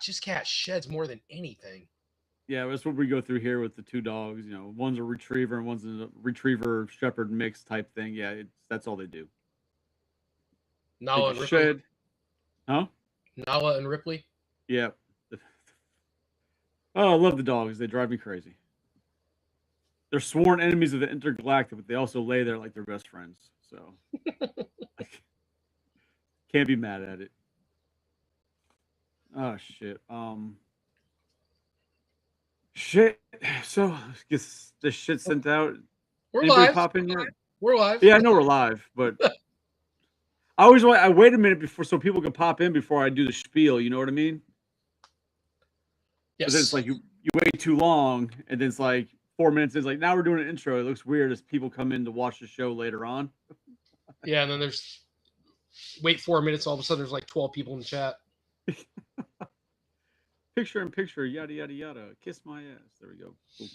this cat sheds more than anything. Yeah, that's what we go through here with the two dogs. One's a retriever and one's a retriever shepherd mix type thing. Yeah, that's all they do. They Nala just and Ripley. shed. Huh? Nala and Ripley. Yeah. Oh, I love the dogs. They drive me crazy. They're sworn enemies of the intergalactic, but they also lay there like they're best friends. So I can't be mad at it. Oh shit. Shit. So gets this shit sent out. We're Anybody live. pop in yet? We're live. Yeah, I know we're live, but I wait a minute before so people can pop in before I do the spiel. You know what I mean? But then it's Yes. like you wait too long, and then it's like 4 minutes. It's like now we're doing an intro. It looks weird as people come in to watch the show later on. Yeah, and then there's wait 4 minutes. All of a sudden, there's like 12 people in the chat. Picture in picture, yada yada yada. Kiss my ass. There we go. Cool.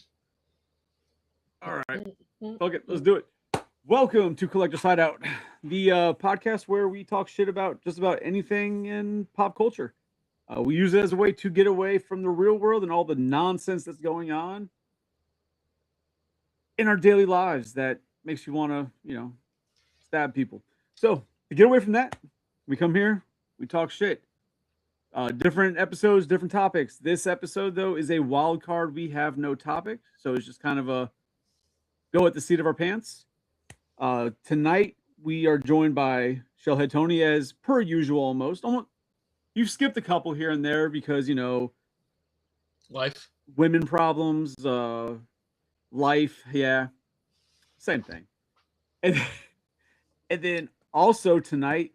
All right, fuck it. Let's do it. Welcome to Collector's Hideout, the podcast where we talk shit about just about anything in pop culture. We use it as a way to get away from the real world and all the nonsense that's going on in our daily lives that makes you want to, stab people. So to get away from that, we come here, we talk shit. Different episodes, different topics. This episode, though, is a wild card. We have no topic, so it's just kind of a go at the seat of our pants. Tonight, we are joined by Shellhead Tony, as per usual, almost. You've skipped a couple here and there because, Life. women problems, life, yeah, same thing. And, and then also tonight,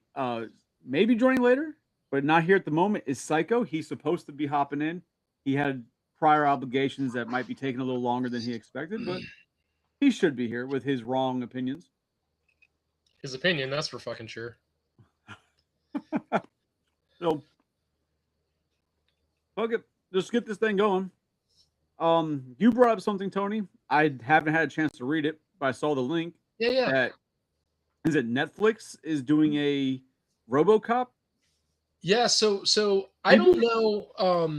maybe joining later, but not here at the moment, is Psycho. He's supposed to be hopping in. He had prior obligations that might be taking a little longer than he expected, but he should be here with his wrong opinions. His opinion, that's for fucking sure. So, okay, let's get this thing going. You brought up something, Tony. I haven't had a chance to read it, but I saw the link. Yeah. That is it. Netflix is doing a RoboCop. Yeah. So I don't know. All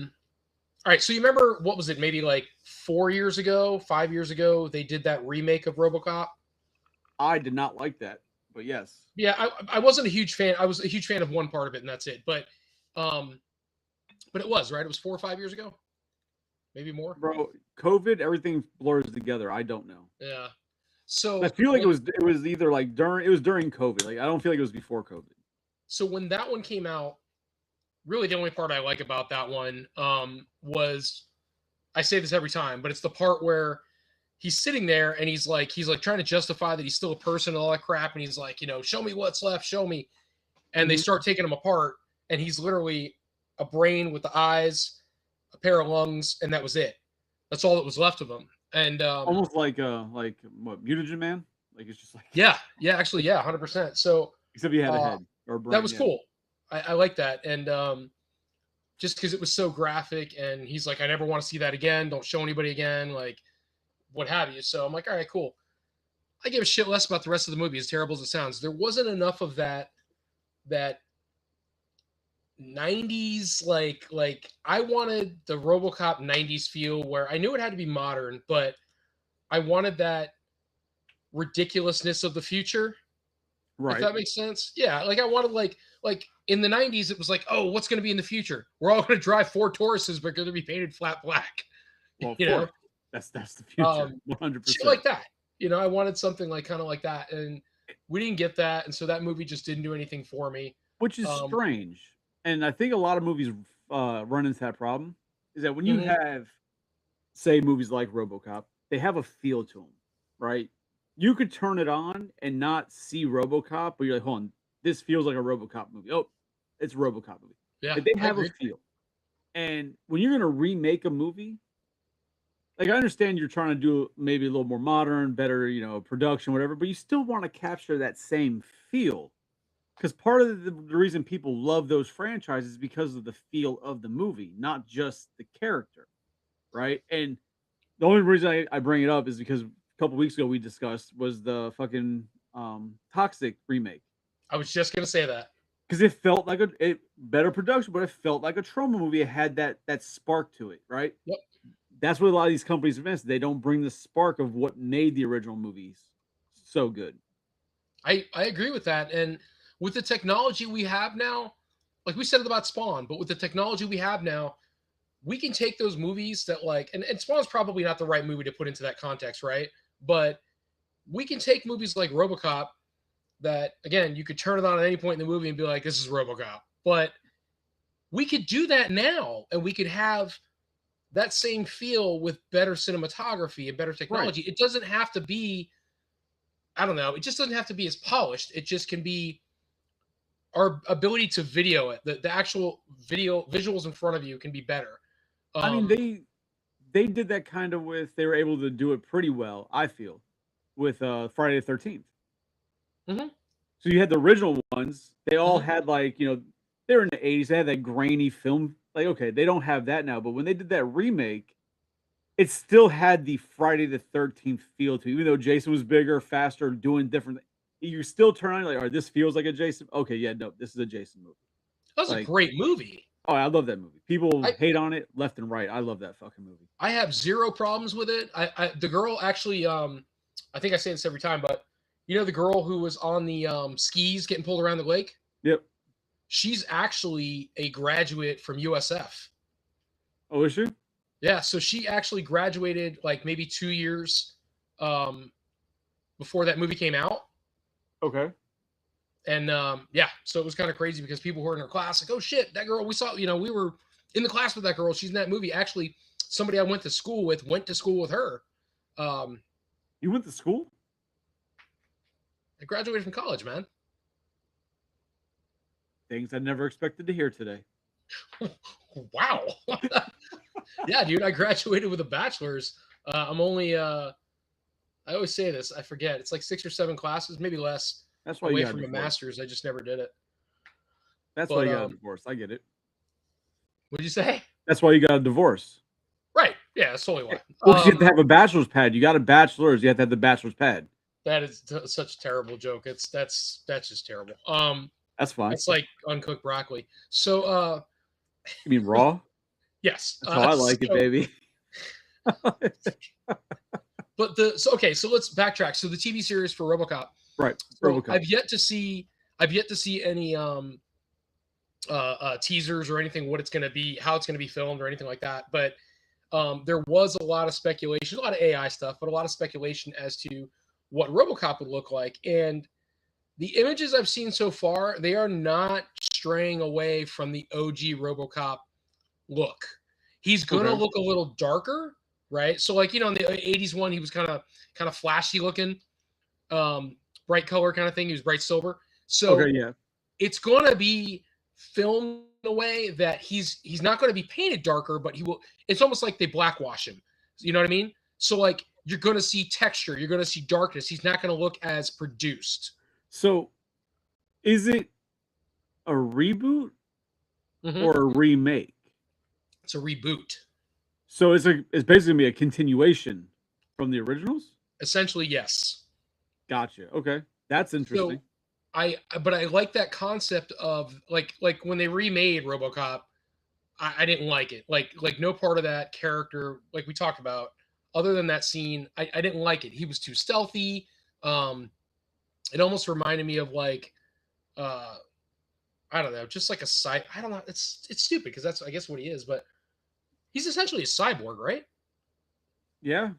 right. So you remember what was it? Maybe like 4 years ago, 5 years ago, they did that remake of RoboCop. I did not like that, but yes. Yeah, I wasn't a huge fan. I was a huge fan of one part of it, and that's it. But it was right. It was 4 or 5 years ago, maybe more. Bro, COVID, everything blurs together. I don't know. Yeah. So I feel like it was either like during COVID. Like I don't feel like it was before COVID. So when that one came out, really the only part I like about that one was, I say this every time, but it's the part where he's sitting there and he's like trying to justify that he's still a person and all that crap, and he's like, show me what's left, show me. And they start taking him apart, and he's literally a brain with the eyes, a pair of lungs, and that was it. That's all that was left of him. And almost like what, Mutagen Man? Like it's just like yeah, actually, yeah, 100%. So except he had a head or a brain. That was cool. I like that. And just because it was so graphic, and he's like, I never want to see that again. Don't show anybody again, like what have you. So I'm like, all right, cool. I give a shit less about the rest of the movie, as terrible as it sounds. There wasn't enough of that 90s, like I wanted the RoboCop 90s feel where I knew it had to be modern, but I wanted that ridiculousness of the future. Right. If that makes sense. Yeah. Like I wanted like in the 90s, it was like, oh, what's going to be in the future? We're all going to drive Ford Tauruses, but going to be painted flat black. Well, know, that's the future. 100%. Shit like that. I wanted something like kind of like that, and we didn't get that, and so that movie just didn't do anything for me. Which is strange, and I think a lot of movies run into that problem. Is that when you have, say, movies like RoboCop, they have a feel to them, right? You could turn it on and not see RoboCop, but you're like, hold on, this feels like a RoboCop movie. Oh, it's a RoboCop movie. Yeah, like they have a feel. And when you're gonna remake a movie, like I understand you're trying to do maybe a little more modern, better, production, whatever, but you still want to capture that same feel. Because part of the reason people love those franchises is because of the feel of the movie, not just the character, right? And the only reason I bring it up is because a couple weeks ago we discussed was the fucking Toxic remake. I was just gonna say that. because it felt like a better production, but it felt like a Troma movie. It had that spark to it, right? Yep. That's what a lot of these companies miss. They don't bring the spark of what made the original movies so good. I agree with that. And with the technology we have now, like we said about Spawn, but with the technology we have now, we can take those movies that like, and Spawn's probably not the right movie to put into that context, right? But we can take movies like RoboCop that, again, you could turn it on at any point in the movie and be like, this is RoboCop. But we could do that now, and we could have that same feel with better cinematography and better technology. Right. It doesn't have to be, I don't know, it just doesn't have to be as polished. It just can be our ability to video it. The actual video visuals in front of you can be better. I mean, they did that kind of they were able to do it pretty well, I feel, with Friday the 13th. Mm-hmm. So you had the original ones. They all had like, they were in the 80s. They had that grainy film. Like, okay, they don't have that now. But when they did that remake, it still had the Friday the 13th feel to it. Even though Jason was bigger, faster, doing different. You still turn on like, all right, this feels like a Jason. Okay, yeah, no, this is a Jason movie. That's like, a great movie. Oh, I love that movie. People hate on it left and right. I love that fucking movie. I have zero problems with it. The girl actually, I think I say this every time, but you know the girl who was on the skis getting pulled around the lake? Yep. She's actually a graduate from USF. Oh, is she? Yeah, so she actually graduated like maybe 2 years before that movie came out. Okay. And yeah, so it was kind of crazy because people who were in her class like, oh shit, that girl we saw, we were in the class with that girl. She's in that movie. Actually, somebody I went to school with her. You went to school? I graduated from college, man. Things I never expected to hear today. Wow. Yeah, dude, I graduated with a bachelor's. I'm only I always say this, I forget. It's like 6 or 7 classes, maybe less. That's why away you got from a divorced. master's. I just never did it. That's why you got a divorce. I get it. What did you say? That's why you got a divorce. Right. Yeah, that's totally why. Well, you have to have a bachelor's pad. You got a bachelor's. You have to have the bachelor's pad. That is such a terrible joke. That's just terrible. That's fine. It's like uncooked broccoli. So, you mean raw? Yes. That's how I like it, baby. But so let's backtrack. So the TV series for RoboCop. Right. So RoboCop. I've yet to see any teasers or anything, what it's going to be, how it's going to be filmed or anything like that. But there was a lot of speculation, a lot of AI stuff, but a lot of speculation as to what RoboCop would look like. And the images I've seen so far, they are not straying away from the OG RoboCop look. He's going to look a little darker, right? So like, in the 80s one, he was kind of flashy looking, bright color kind of thing. He was bright silver. So it's going to be filmed in a way that he's not going to be painted darker, but it's almost like they blackwash him. You know what I mean? So like, you're going to see texture. You're going to see darkness. He's not going to look as produced. So is it a reboot or a remake? It's a reboot. So it's basically going to be a continuation from the originals? Essentially, yes. Gotcha. Okay. That's interesting. So but I like that concept of like when they remade RoboCop, I didn't like it. Like no part of that character, like we talked about, other than that scene, I didn't like it. He was too stealthy. It almost reminded me of like, I don't know, just like I don't know. It's stupid because that's, I guess, what he is, but he's essentially a cyborg, right? Yeah.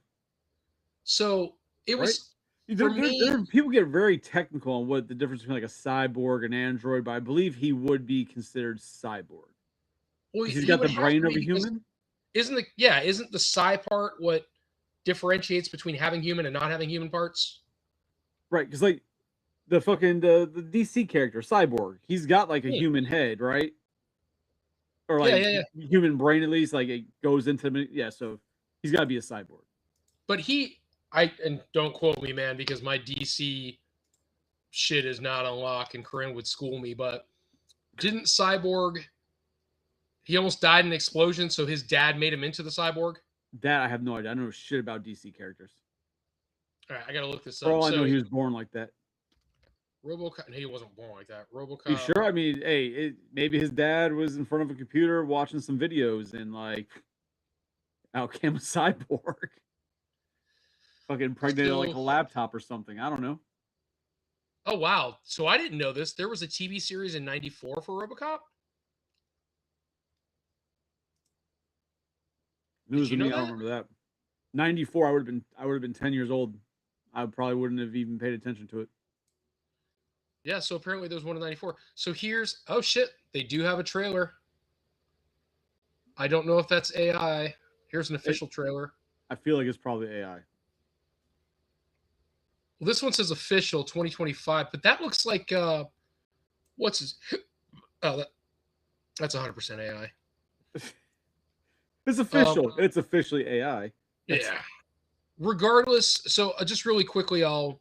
So it was, people get very technical on what the difference between like a cyborg and android, but I believe he would be considered cyborg. Well, he's got the brain of a human. Isn't the psi part what differentiates between having human and not having human parts? Right, because like the fucking the DC character Cyborg, he's got like a human head, right? Or like human brain at least. Like it goes into him. Yeah, so he's got to be a cyborg. But and don't quote me, man, because my DC shit is not on lock, and Corinne would school me. But didn't Cyborg? He almost died in an explosion, so his dad made him into the cyborg? That I have no idea. I know shit about DC characters. All right, I gotta look this up. For all I know, he was born like that. RoboCop. He wasn't born like that. RoboCop. You sure? I mean, hey, maybe his dad was in front of a computer watching some videos and like outcame a cyborg, fucking impregnated like a So, laptop or something. I don't know. oh wow. So I didn't know this. There was a TV series in '94 for RoboCop. News to You know me. I don't that? remember that. 94. I would have been 10 years old. I probably wouldn't have even paid attention to it. Yeah. So apparently there's one in '94. So here's oh shit, they do have a trailer. I don't know if that's AI. Here's an official trailer. I feel like it's probably AI. Well, this one says official 2025, but that looks like what's his? Oh, that's 100% AI. It's official. It's officially AI. Yeah. Regardless, so just really quickly, I'm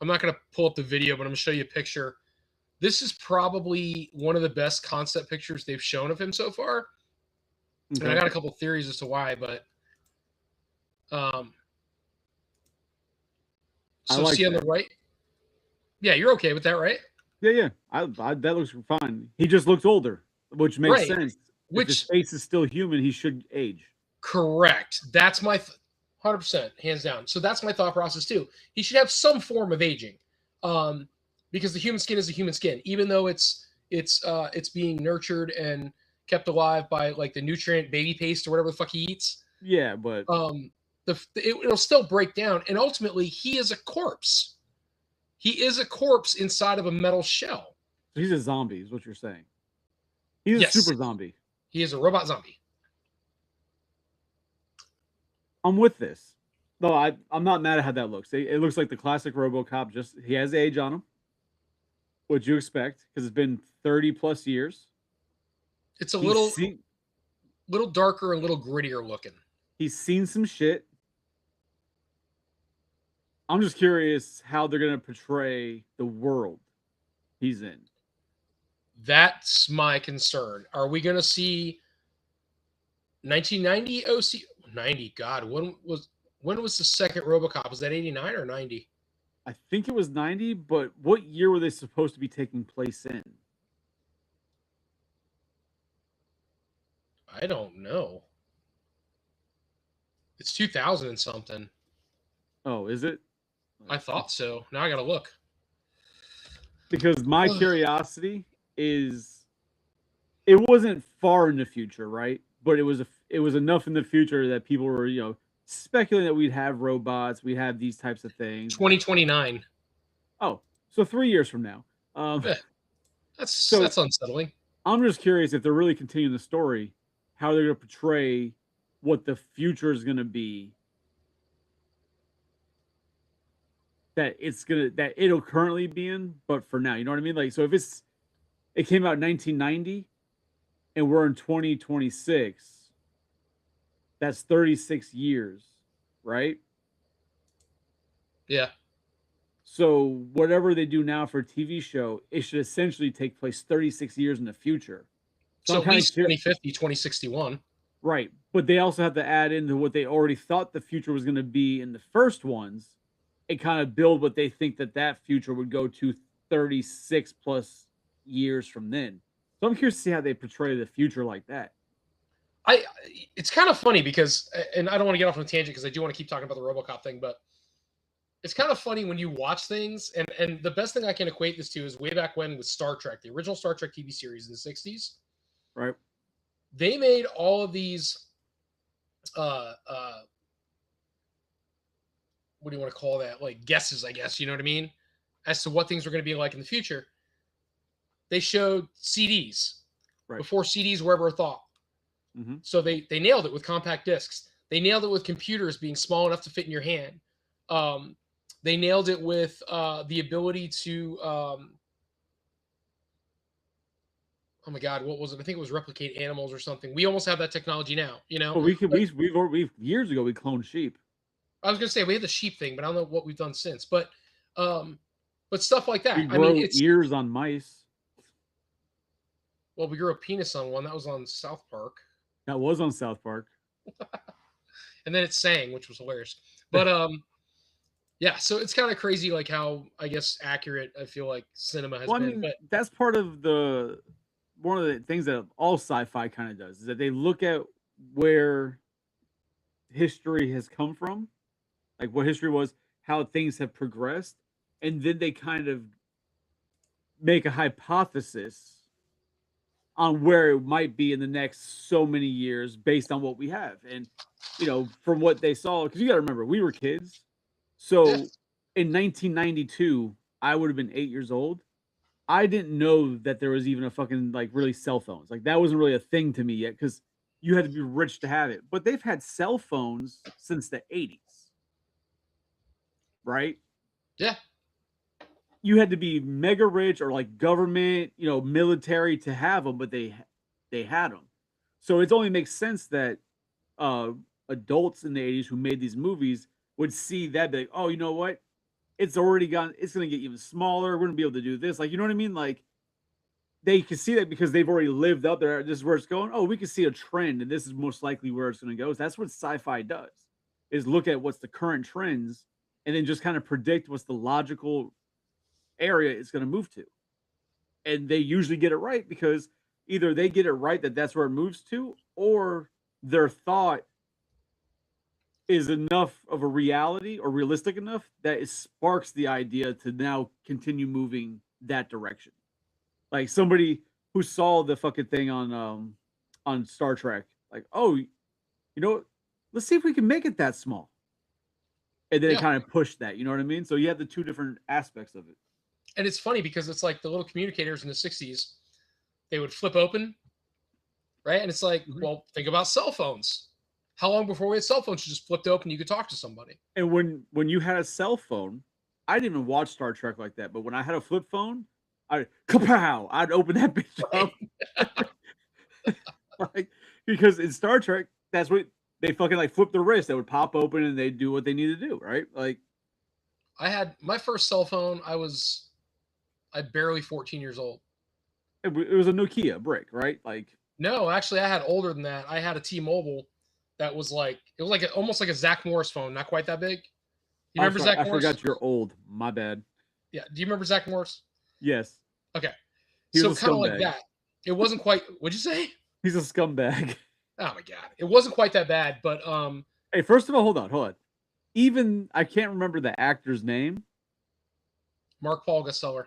not going to pull up the video, but I'm going to show you a picture. This is probably one of the best concept pictures they've shown of him so far. Okay. And I got a couple theories as to why, but so like see on the right. Yeah, you're okay with that, right? Yeah. I that looks fine. He just looks older, which makes sense. If his face is still human, he should age. Correct. That's my 100%, hands down. So that's my thought process too. He should have some form of aging, because the human skin is a human skin, even though it's being nurtured and kept alive by like the nutrient baby paste or whatever the fuck he eats. Yeah, but it'll still break down, and ultimately he is a corpse. He is a corpse inside of a metal shell. So he's a zombie, is what you're saying. He's a super zombie. He is a robot zombie. I'm with this. No, I'm not mad at how that looks. It looks like the classic RoboCop. Just he has age on him. What'd you expect? Because it's been 30 plus years. It's a little darker and a little grittier looking. He's seen some shit. I'm just curious how they're going to portray the world he's in. That's my concern. Are we going to see 1990 OC 90? God, when was the second RoboCop? Was that 89 or 90? I think it was 90, but what year were they supposed to be taking place in? I don't know. It's 2000 and something. Oh, is it? I thought so. Now I got to look. Because my curiosity is, it wasn't far in the future, right? But it was enough in the future that people were, speculating that we'd have robots, we'd have these types of things. 2029. Oh, so 3 years from now. That's unsettling. I'm just curious if they're really continuing the story, how they're going to portray what the future is going to be. That it'll currently be in, but for now, you know what I mean? Like, so if it came out in 1990 and we're in 2026, that's 36 years, right? Yeah. So whatever they do now for a TV show, it should essentially take place 36 years in the future. So at least 2050, 2061. Right. But they also have to add into what they already thought the future was going to be in the first ones, and kind of build what they think that future would go to 36 plus years from then. So I'm curious to see how they portray the future like that. It's kind of funny because, and I don't want to get off on a tangent because I do want to keep talking about the RoboCop thing, but it's kind of funny when you watch things, and the best thing I can equate this to is way back when with Star Trek, the original Star Trek TV series in the 60s. Right. They made all of these what do you want to call that? Like guesses, I guess, you know what I mean? As to what things were going to be like in the future. They showed CDs before CDs were ever a thought. Mm-hmm. So they nailed it with compact discs. They nailed it with computers being small enough to fit in your hand. They nailed it with the ability to, oh my God, what was it? I think it was replicate animals or something. We almost have that technology now, you know? But we've years ago, we cloned sheep. I was going to say we had the sheep thing, but I don't know what we've done since. But stuff like that. We grow ears on mice. Well, we grew a penis on one. That was on South Park. That was on South Park. And then it sang, which was hilarious. But Yeah, so it's kind of crazy, like how I guess accurate I feel like cinema has Well, I been. mean, But that's part of the one of the things that all sci-fi kind of does is that they look at where history has come from, like what history was, how things have progressed, and then they kind of make a hypothesis on where it might be in the next so many years based on what we have. And from what they saw, because you got to remember, we were kids. yeah, So in 1992, I would have been 8 years old. I didn't know that there was even a fucking like really cell phones. Like that wasn't really a thing to me yet because you had to be rich to have it. But they've had cell phones since the 80s, right? yeah, You had to be mega rich or like government, military to have them, but they had them. So it only makes sense that uh adults in the 80s who made these movies would see that, be like, oh, you know what? It's already gone, it's gonna get even smaller. We're gonna be able to do this. Like, you know what I mean? Like they can see that because they've already lived up there. This is where it's going. Oh, we can see a trend, and this is most likely where it's gonna go. So that's what sci-fi does, is look at what's the current trends and then just kind of predict what's the logical area it's going to move to. And they usually get it right because either they get it right that that's where it moves to, or their thought is enough of a reality or realistic enough that it sparks the idea to now continue moving that direction. Like somebody who saw the fucking thing on Star Trek, like, oh, let's see if we can make it that small. And then it yeah. kind of pushed that, you know what I mean? So you have the two different aspects of it. And it's funny because it's like the little communicators in the 60s, they would flip open, right? And it's like, Mhm. well, think about cell phones. How long before we had cell phones, you just flipped open, you could talk to somebody. And when you had a cell phone, I didn't even watch Star Trek like that. But when I had a flip phone, kapow! I'd open that bitch Right. up, like because in Star Trek, that's what they fucking like flip the wrist. They would pop open and they do what they need to do, right? Like I had my first cell phone, I barely 14 years old. it was a Nokia brick, right? Like No, actually I had older than that. I had a T-Mobile that was like it was like almost like a Zach Morris phone, not quite that big. You I'm remember sorry, Zach I Morris? forgot you're old. My bad. Yeah. Do you remember Zach Morris? Yes, Okay. he So was a kind of like scumbag. that. It wasn't quite what'd you say? He's a scumbag. Oh my god. It wasn't quite that bad, but Hey, first of all, hold on. Even I can't remember the actor's name, Mark Paul Gosselaar.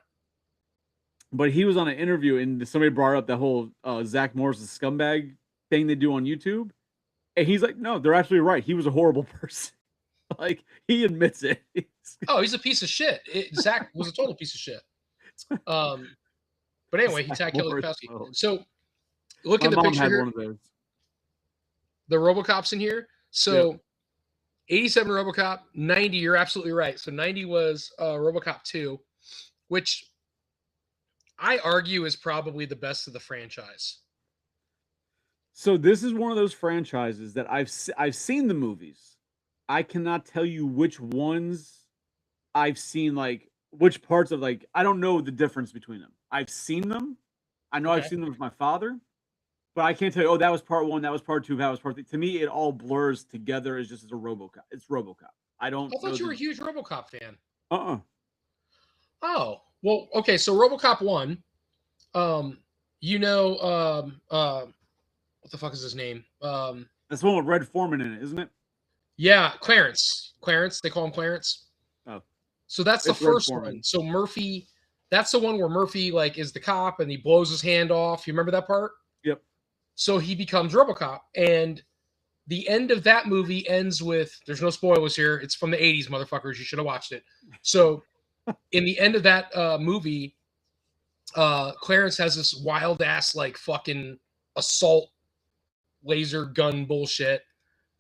but he was on an interview and somebody brought up that whole Zach Morris scumbag thing they do on YouTube, and he's like, "No, they're absolutely right. He was a horrible person. Like he admits it." Oh, he's a piece of shit. Zach was a total piece of shit. Um, but anyway, he Zach tagged Kelly Morris Kapowski. phone. So look My at the mom picture had here. one of those. The RoboCop's in here. Yep. So 87 RoboCop, 90. You're absolutely right. So 90 was RoboCop 2, which I argue is probably the best of the franchise. So this is one of those franchises that I've seen the movies. I cannot tell you which ones I've seen, like which parts of like I don't know the difference between them. I've seen them. I know I've Okay. seen them with my father, but I can't tell you, oh, that was part one, that was part two, that was part three. To me, it all blurs together as just as a RoboCop. It's RoboCop. I don't I know thought you were the a huge RoboCop fan. uh-uh. Oh, well, okay. So RoboCop 1, um, you know, what the fuck is his name? That's the one with Red Foreman in it, isn't it? Yeah, Clarence. Clarence. They call him Clarence. Oh, So that's the it's Red first one. Foreman. So Murphy, that's the one where Murphy like is the cop and he blows his hand off. You remember that part? Yep. So he becomes RoboCop, and the end of that movie ends with there's no spoilers here. It's from the 80s, motherfuckers. You should have watched it. So in the end of that movie, Clarence has this wild ass like fucking assault laser gun bullshit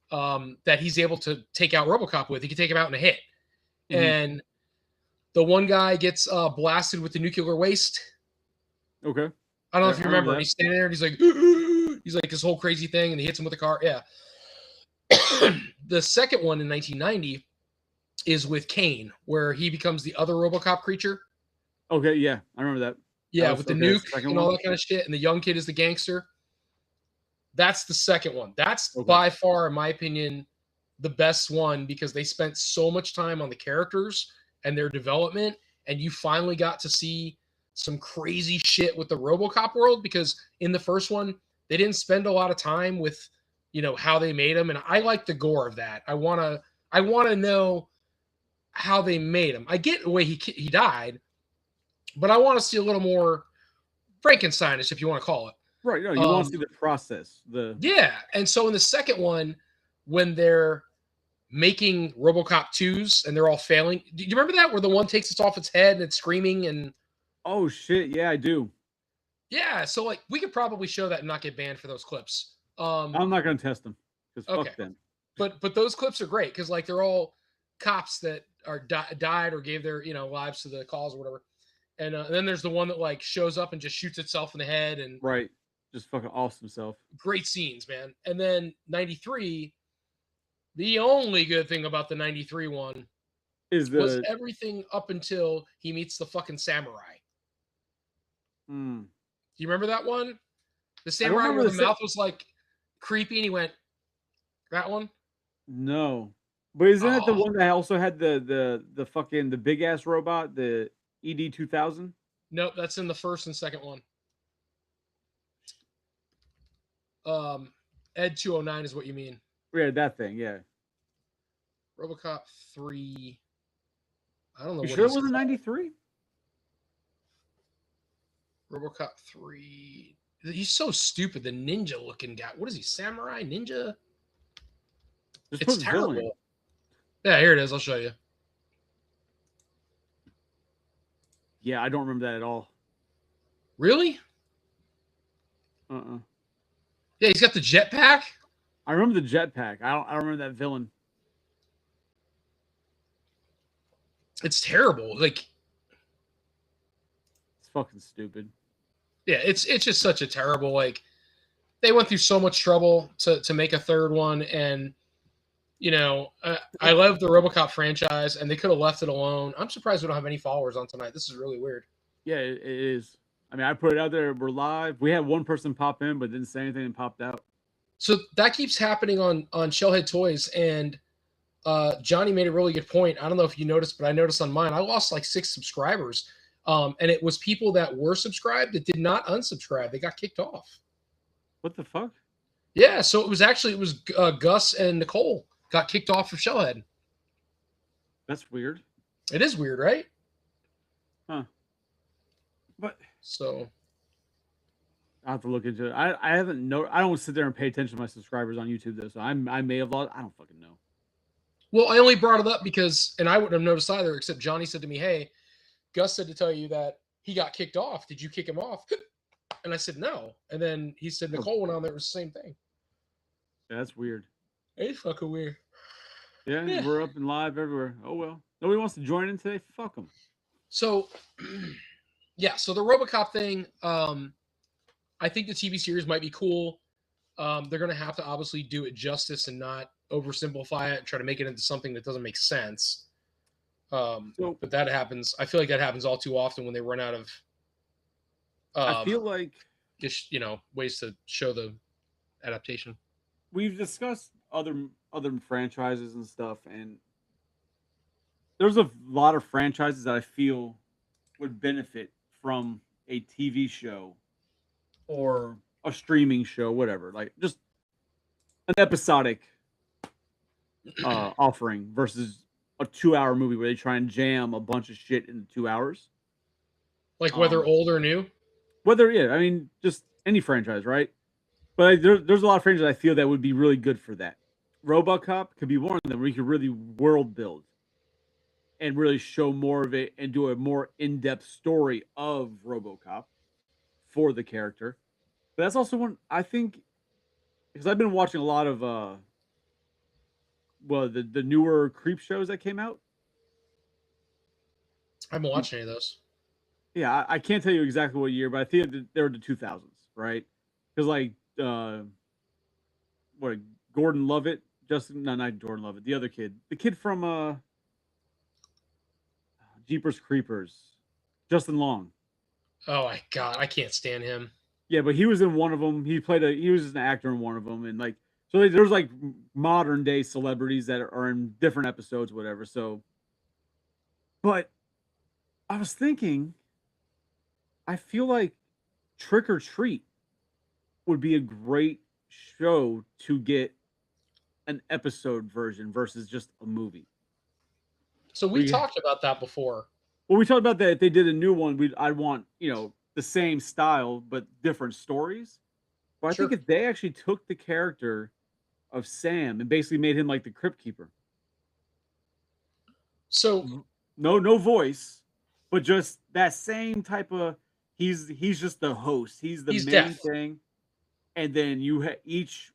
that he's able to take out RoboCop with. He can take him out in a hit. Mhm. And the one guy gets blasted with the nuclear waste. Okay. I don't know Yeah, if you I remember remember. that. He's standing there and he's like this whole crazy thing, and he hits him with a car. Yeah. The second one in 1990 is with Kane, where he becomes the other RoboCop creature. Okay, yeah, I remember that. Yeah, Was with the okay, nuke second and all one? that kind of shit, and the young kid is the gangster. That's the second one. That's Okay. by far, in my opinion, the best one because they spent so much time on the characters and their development, and you finally got to see some crazy shit with the RoboCop world, because in the first one they didn't spend a lot of time with, you know, how they made him, and I like the gore of that. I want to know how they made him. I get the way he died, but I want to see a little more Frankensteinish, if you want to call it. Right. No, you want to see the process. Yeah. And so in the second one, when they're making RoboCop 2s and they're all failing, do you remember that, where the one takes it off its head and it's screaming? And oh shit, yeah, I do. Yeah, so like we could probably show that and not get banned for those clips. I'm not gonna test them because fuck them. But those clips are great because like they're all cops that are died or gave their, you know, lives to the cause or whatever. And then there's the one that like shows up and just shoots itself in the head, and right, just fucking awesome self. Great scenes, man. And then 93, the only good thing about the 93 one was everything up until he meets the fucking samurai. Hmm. Do you remember that one? The samurai where the mouth was like creepy and he went, that one? No. But isn't that the one that also had the fucking the big ass robot, the ED 2000? Nope, that's in the first and second one. Ed 209 is what you mean. Yeah, that thing, yeah. RoboCop 3. I don't know. You sure it was a 93? RoboCop 3. He's so stupid. The ninja looking guy. What is he? Samurai ninja? It's terrible. Villain. Yeah, here it is. I'll show you. Yeah, I don't remember that at all. Really? Yeah, he's got the jetpack. I remember the jetpack. I don't remember that villain. It's terrible. Like, it's fucking stupid. Yeah, it's just such a terrible, like, they went through so much trouble to make a third one, and you know, I love the RoboCop franchise, and they could have left it alone. I'm surprised we don't have any followers on tonight. This is really weird. Yeah, it is. I mean, I put it out there. We're live. We had one person pop in, but didn't say anything and popped out. So that keeps happening on Shellhead Toys, and Johnny made a really good point. I don't know if you noticed, but I noticed on mine, I lost like 6 subscribers. And it was people that were subscribed that did not unsubscribe. They got kicked off. What the fuck? Yeah, so it was Gus and Nicole got kicked off of Shellhead. That's weird. It is weird, right? Huh. But so I have to look into it. I haven't I don't sit there and pay attention to my subscribers on YouTube though, so I may have lost. I don't fucking know. Well, I only brought it up because, and I wouldn't have noticed either, except Johnny said to me, "Hey, Gus said to tell you that he got kicked off. Did you kick him off?" And I said, "No." And then he said Nicole went on there. It was the same thing. Yeah, that's weird. It's fucking weird. Yeah, we're up and live everywhere. Oh, well. Nobody wants to join in today? Fuck them. So, yeah. So the RoboCop thing, I think the TV series might be cool. They're going to have to obviously do it justice and not oversimplify it and try to make it into something that doesn't make sense. But that happens. I feel like that happens all too often when they run out of. I feel like just, you know, ways to show the adaptation. We've discussed other franchises and stuff, and there's a lot of franchises that I feel would benefit from a TV show or a streaming show, whatever. Like just an episodic offering versus a 2-hour movie where they try and jam a bunch of shit into 2 hours. Like whether old or new? I mean, just any franchise, right? But there's a lot of franchises I feel that would be really good for that. RoboCop could be one of them where you could really world build and really show more of it and do a more in-depth story of RoboCop for the character. But that's also one, I think, because I've been watching a lot of the newer Creep shows that came out. I haven't watched any of those. Yeah, I can't tell you exactly what year, but I think they were the 2000s, right? Because like Gordon Levitt, not Gordon Levitt, the other kid, the kid from Jeepers Creepers, Justin Long. Oh my god, I can't stand him. Yeah, but he was in one of them. He was an actor in one of them, and like So there's like modern day celebrities that are in different episodes, whatever. So, but I was thinking, I feel like Trick or Treat would be a great show to get an episode version versus just a movie. So we talked about that before. Well, we talked about that. If they did a new one, I'd want the same style but different stories. But I think Sure. if they actually took the character of Sam and basically made him like the Crypt Keeper, So no voice, but just that same type of he's just the host. He's the he's main deaf. thing, and then you each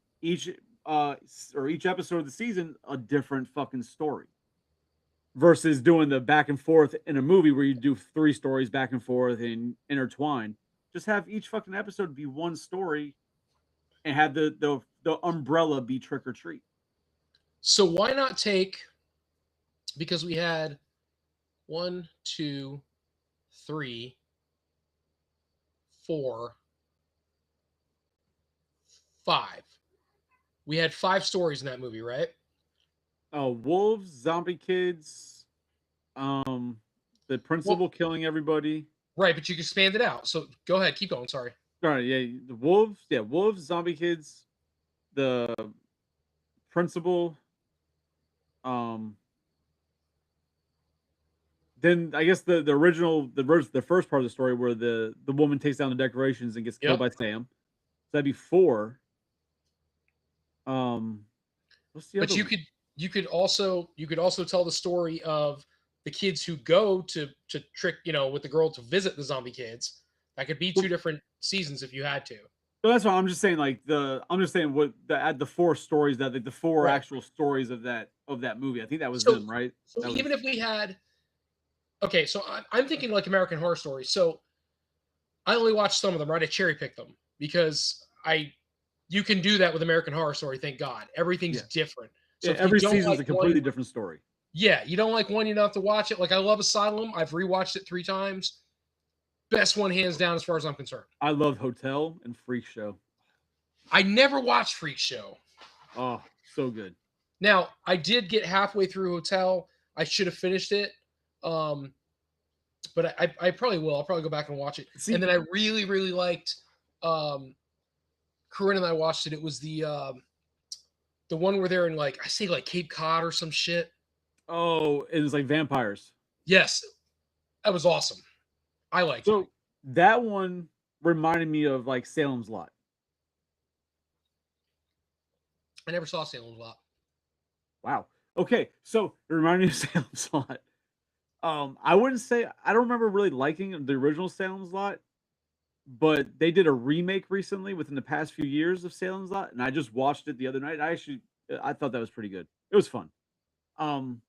or each episode of the season a different fucking story versus doing the back and forth in a movie where you do 3 stories back and forth and intertwine. Just have each fucking episode be one story and have the umbrella be Trick or Treat. So why not take, because we had 1, 2, 3, 4, 5. We had 5 stories in that movie, right? Wolves, zombie kids, the principal Well, killing everybody. right, but you can expand it out. So go ahead, keep going. Sorry. All right, yeah, the wolves, wolves, zombie kids, the principal. Um, then I guess the original the first part of the story where the woman takes down the decorations and gets killed Yep. by Sam. So that'd be 4. What's the But other you one? could also tell the story of the kids who go to trick, with the girl to visit the zombie kids. That could be 2 Well, different seasons if you had to. so that's why I'm just saying I'm just saying what the 4 stories that the 4 Right. actual stories of that movie. I think that was So them, right? so That even was if we had, okay, so I'm thinking like American Horror Story. So I only watched some of them, right? I cherry picked them because you can do that with American Horror Story. Thank God, everything's yeah. different. So Yeah, if you every don't season's like a one, completely different story. yeah, you don't like one, you don't have to watch it. Like I love Asylum. I've rewatched it 3 times. Best one hands down as far as I'm concerned. I love Hotel and Freak Show. I never watched Freak Show. Oh, so good. Now I did get halfway through Hotel. I should have finished it. But I probably will. I'll probably go back and watch it. See, And then I really, really liked Corinne and I watched it. It was the one where they're in like I say like Cape Cod or some shit. oh, it was like vampires. Yes, that was awesome. I liked it. So that one reminded me of like Salem's Lot. I never saw Salem's Lot. Wow. Okay, so it reminded me of Salem's Lot. I wouldn't say I don't remember really liking the original Salem's Lot, but they did a remake recently within the past few years of Salem's Lot, and I just watched it the other night. I thought that was pretty good. It was fun. Um,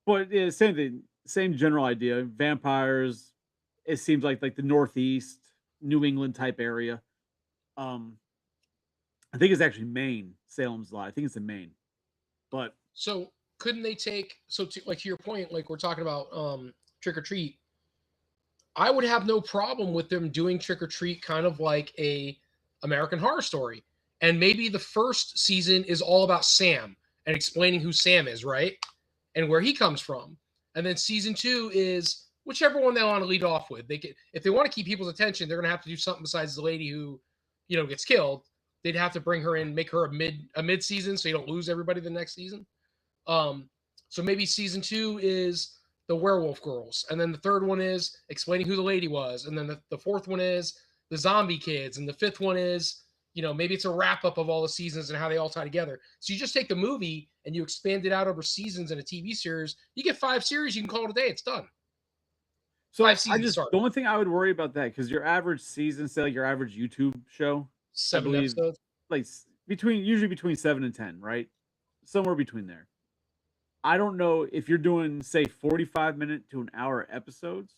but yeah, same thing, same general idea. Vampires. It seems like the Northeast, New England type area. Um, I think it's actually Maine, Salem's Lot. I think it's in Maine. But So couldn't they take like to your point, like we're talking about Trick or Treat? I would have no problem with them doing Trick or Treat kind of like a American Horror Story. And maybe the first season is all about Sam and explaining who Sam is, right? And where he comes from. And then season 2 is whichever one they want to lead off with. They could, if they want to keep people's attention, they're going to have to do something besides the lady who, gets killed. They'd have to bring her in, make her a mid season, so you don't lose everybody the next season. So maybe season 2 is the werewolf girls, and then the third one is explaining who the lady was, and then the fourth one is the zombie kids, and the fifth one is maybe it's a wrap up of all the seasons and how they all tie together. So you just take the movie and you expand it out over seasons in a TV series. You get 5 series, you can call it a day. It's done. so 5 I seasons, just sorry. the only thing I would worry about that because your average season, say like your average YouTube show, I 7 believe episodes. like usually between 7 and 10, right? Somewhere between there. I don't know if you're doing say 45-minute to an hour episodes.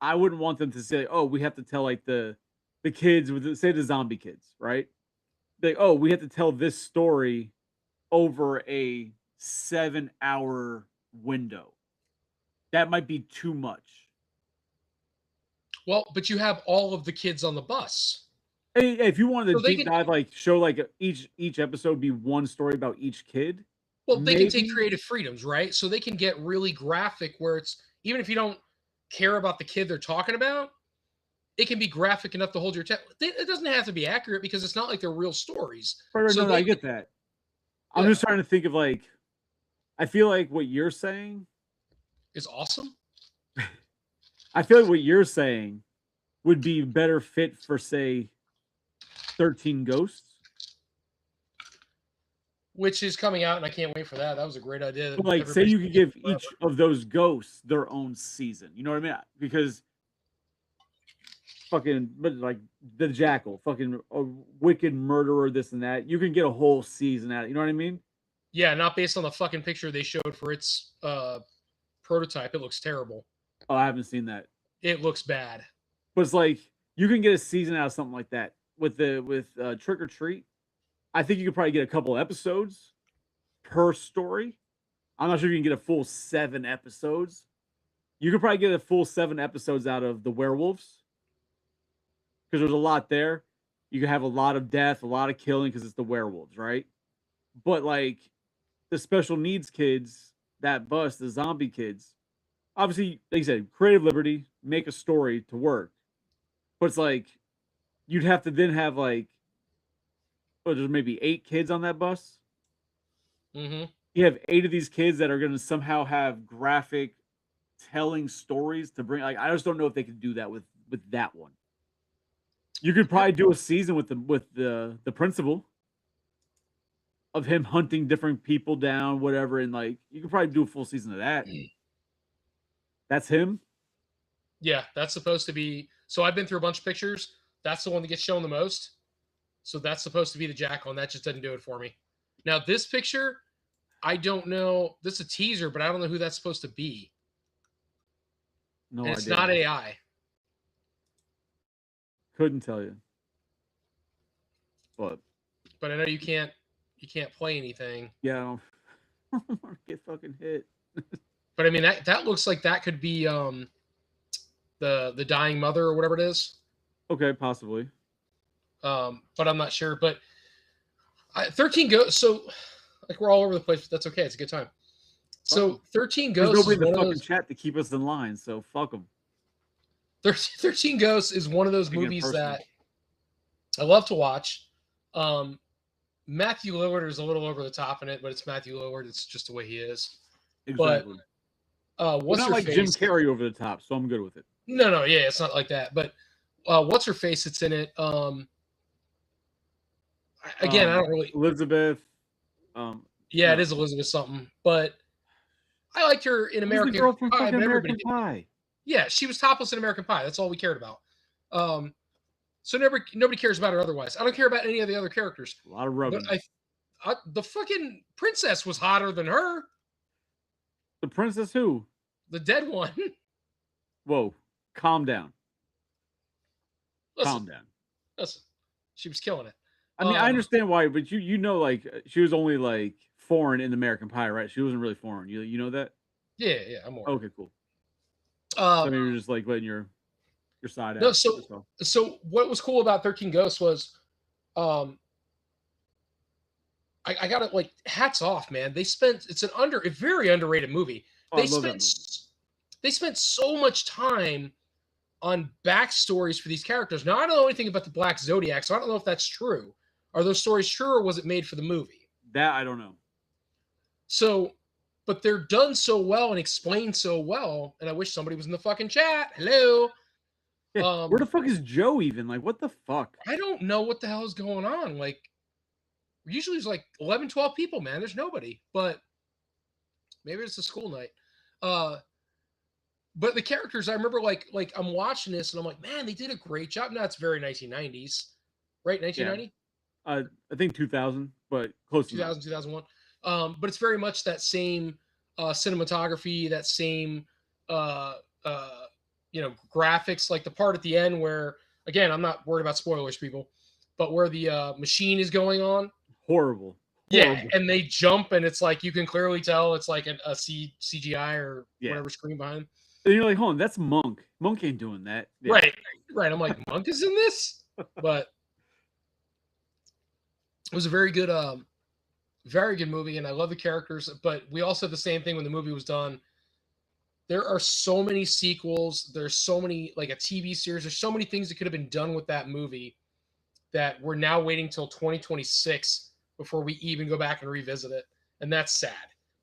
I wouldn't want them to say, "Oh, we have to tell like the kids with say the zombie kids, right? Like, oh, we have to tell this story over a 7-hour window." That might be too much. Well, but you have all of the kids on the bus. Hey, if you wanted to So they deep can, dive, like show like each episode be one story about each kid, well, they can take maybe. creative freedoms, right? So they can get really graphic where it's, even if you don't care about the kid they're talking about, it can be graphic enough to hold your attention. It doesn't have to be accurate because it's not like they're real stories. Right, So no, I they, get that. I'm yeah, just trying to think of like, I feel like what you're saying. is awesome. I feel like what you're saying would be better fit for say 13 Ghosts. Which is coming out, and I can't wait for that. That was a great idea. But like, say Everybody's you could give each of those ghosts their own season. You know what I mean? Because fucking, but like the Jackal, fucking a wicked murderer, this and that. You can get a whole season out. You know what I mean? yeah, not based on the fucking picture they showed for its prototype. It looks terrible. Oh, I haven't seen that. It looks bad. But it's like you can get a season out of something like that with Trick or Treat. I think you could probably get a couple episodes per story. I'm not sure if you can get a full 7 episodes. You could probably get a full 7 episodes out of the werewolves because there's a lot there. You could have a lot of death, a lot of killing because it's the werewolves, right? But like the special needs kids, that bust, the zombie kids, obviously, like you said, creative liberty, make a story to work. But it's like you'd have to then have like, oh, there's maybe 8 kids on that bus. Mm-hmm. You have 8 of these kids that are going to somehow have graphic telling stories to bring. Like, I just don't know if they could do that with that one. You could probably do a season with the principal of him hunting different people down, whatever, and like you could probably do a full season of that. That's him. Yeah, that's supposed to be. So I've been through a bunch of pictures. That's the one that gets shown the most. So that's supposed to be the Jackal, and that just doesn't do it for me. Now this picture, I don't know. This is a teaser, but I don't know who that's supposed to be. No and idea. it's not AI. Couldn't tell you. But I know you can't play anything. Yeah, I don't want to get fucking hit. But I mean that looks like that could be the dying mother or whatever it is. Okay, possibly. But I'm not sure. But 13 Ghosts. So like we're all over the place, but that's okay. It's a good time. So 13 Ghosts. There's nobody in the fucking chat to keep us in line, so fuck them. 13 Ghosts is one of those movies that I love to watch. Matthew Lillard is a little over the top in it, but it's Matthew Lillard. It's just the way he is. Exactly. But what's not her like face? Jim Carrey over the top, so I'm good with it. No, yeah, it's not like that. But what's her face? It's in it. Again, I don't really. Elizabeth. Yeah, it is Elizabeth something, but I liked her in American Pie. American Pie. Yeah, she was topless in American Pie. That's all we cared about. So nobody cares about her otherwise. I don't care about any of the other characters. A lot of rubbing. But the fucking princess was hotter than her. The princess who? The dead one. Whoa. Calm down. Listen, she was killing it. I mean, I understand why, but you know, like she was only like foreign in American Pie, right? She wasn't really foreign. You know that? Yeah, I'm more. Okay, cool. I mean, you're just like letting your side out. No, so what was cool about 13 Ghosts was, I got it. Like, hats off, man. It's a very underrated movie. They spent so much time on backstories for these characters. Now, I don't know anything about the Black Zodiac, so I don't know if that's true. Are those stories true, or was it made for the movie? That I don't know. So, but they're done so well and explained so well, and I wish somebody was in the fucking chat. Hello. Yeah, where the fuck is Joe even? Like, what the fuck? I don't know what the hell is going on. Like, usually there's like 11, 12 people, man. There's nobody, but maybe it's a school night. But the characters, I remember like I'm watching this and I'm like, man, they did a great job. Now it's very 1990s, right? 1990? Yeah. I think 2000, but close to 2000, 2001. But it's very much that same cinematography, that same graphics, like the part at the end where, again, I'm not worried about spoilers, people, but where the machine is going on. Horrible. Yeah, and they jump, and it's like you can clearly tell it's like a CGI or whatever screen behind. And you're like, hold on, that's Monk. Monk ain't doing that. Yeah. Right. I'm like, Monk is in this? But It was a very good movie, and I love the characters. But we all said the same thing when the movie was done. There are so many sequels. There's so many, like a TV series. There's so many things that could have been done with that movie that we're now waiting till 2026 before we even go back and revisit it, and that's sad.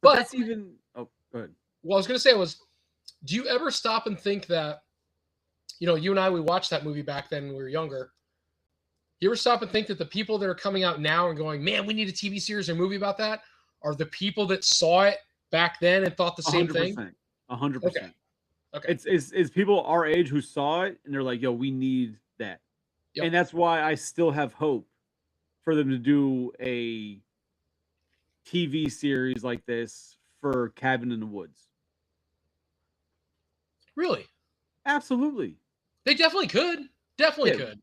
But But that's even. Oh, go ahead. what I was going to say was, do you ever stop and think that, you and I, we watched that movie back then when we were younger. You ever stop and think that the people that are coming out now and going, man, we need a TV series or movie about that, are the people that saw it back then and thought the same thing? 100%. Okay. It's people our age who saw it and they're like, yo, we need that. Yep. And that's why I still have hope for them to do a TV series like this for Cabin in the Woods. Really? Absolutely. They definitely could. Definitely could.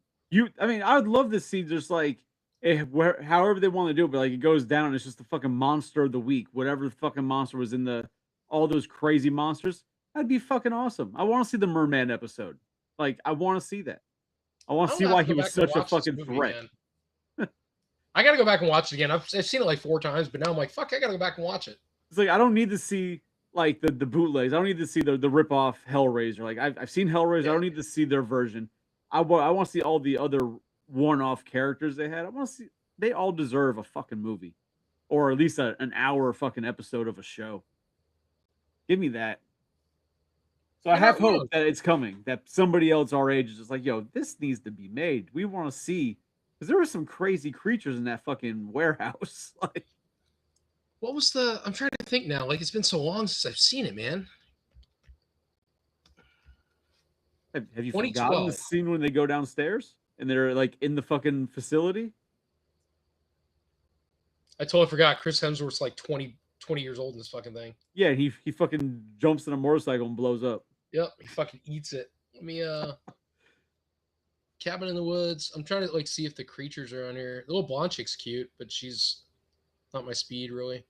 I mean, I would love to see just like however they want to do it, but like it goes down, it's just the fucking monster of the week, whatever the fucking monster was in all those crazy monsters. That'd be fucking awesome. I want to see the merman episode. Like, I want to see that. I want to see why he was such a fucking threat. I gotta go back and watch it again. I've seen it like 4 times, but now I'm like, fuck, I gotta go back and watch it. It's like I don't need to see like the bootlegs. I don't need to see the rip off Hellraiser. Like I've seen Hellraiser. I don't need to see their version. I want to see all the other worn-off characters they had. I want to see. They all deserve a fucking movie, or at least an hour fucking episode of a show. Give me that. So I have hope that it's coming. That somebody else our age is just like, yo, this needs to be made. We want to see, because there were some crazy creatures in that fucking warehouse. Like, what was the? I'm trying to think now. Like, it's been so long since I've seen it, man. Have you forgotten the scene when they go downstairs and they're like in the fucking facility? I totally forgot. Chris Hemsworth's like 20 years old in this fucking thing. Yeah, he fucking jumps in a motorcycle and blows up. Yep, he fucking eats it. Let me Cabin in the Woods. I'm trying to like see if the creatures are on here. The little blonde chick's cute, but she's not my speed really.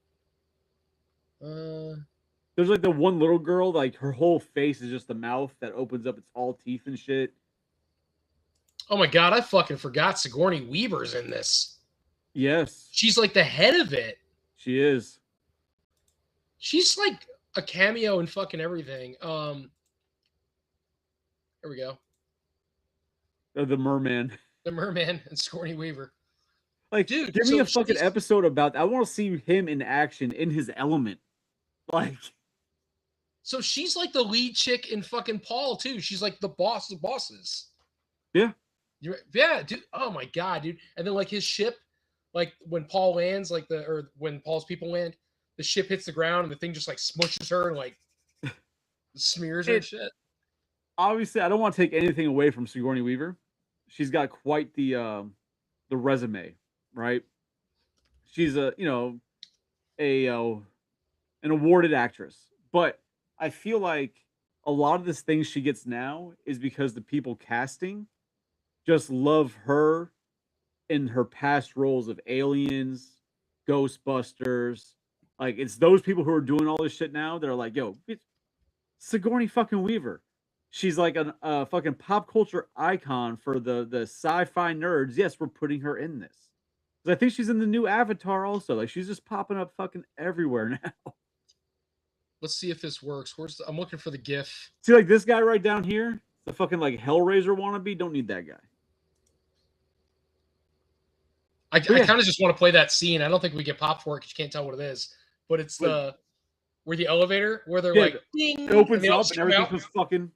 There's like the one little girl, like her whole face is just a mouth that opens up, it's all teeth and shit. Oh my god, I fucking forgot Sigourney Weaver's in this. Yes. She's like the head of it. She is. She's like a cameo in fucking everything. There we go. The merman. The merman and Sigourney Weaver. Like, dude, give me a fucking episode about that. I want to see him in action, in his element. Like, so she's like the lead chick in fucking Paul too. She's like the boss of bosses. Yeah. Yeah, dude. Oh my god, dude. And then like his ship, like when Paul lands, or when Paul's people land, the ship hits the ground and the thing just like smushes her and like smears her and shit. Obviously, I don't want to take anything away from Sigourney Weaver. She's got quite the resume, right? She's an awarded actress, but I feel like a lot of this thing she gets now is because the people casting just love her in her past roles of Aliens, Ghostbusters. Like, it's those people who are doing all this shit now that are like, yo, it's Sigourney fucking Weaver. She's like a fucking pop culture icon for the sci-fi nerds. Yes, we're putting her in this. Because I think she's in the new Avatar also. Like, she's just popping up fucking everywhere now. Let's see if this works. I'm looking for the GIF. See, like this guy right down here, the fucking like Hellraiser wannabe. Don't need that guy. I kind of just want to play that scene. I don't think we get popped for it because you can't tell what it is. But it's where the elevator, where they're like, ding, it opens up and everything was fucking.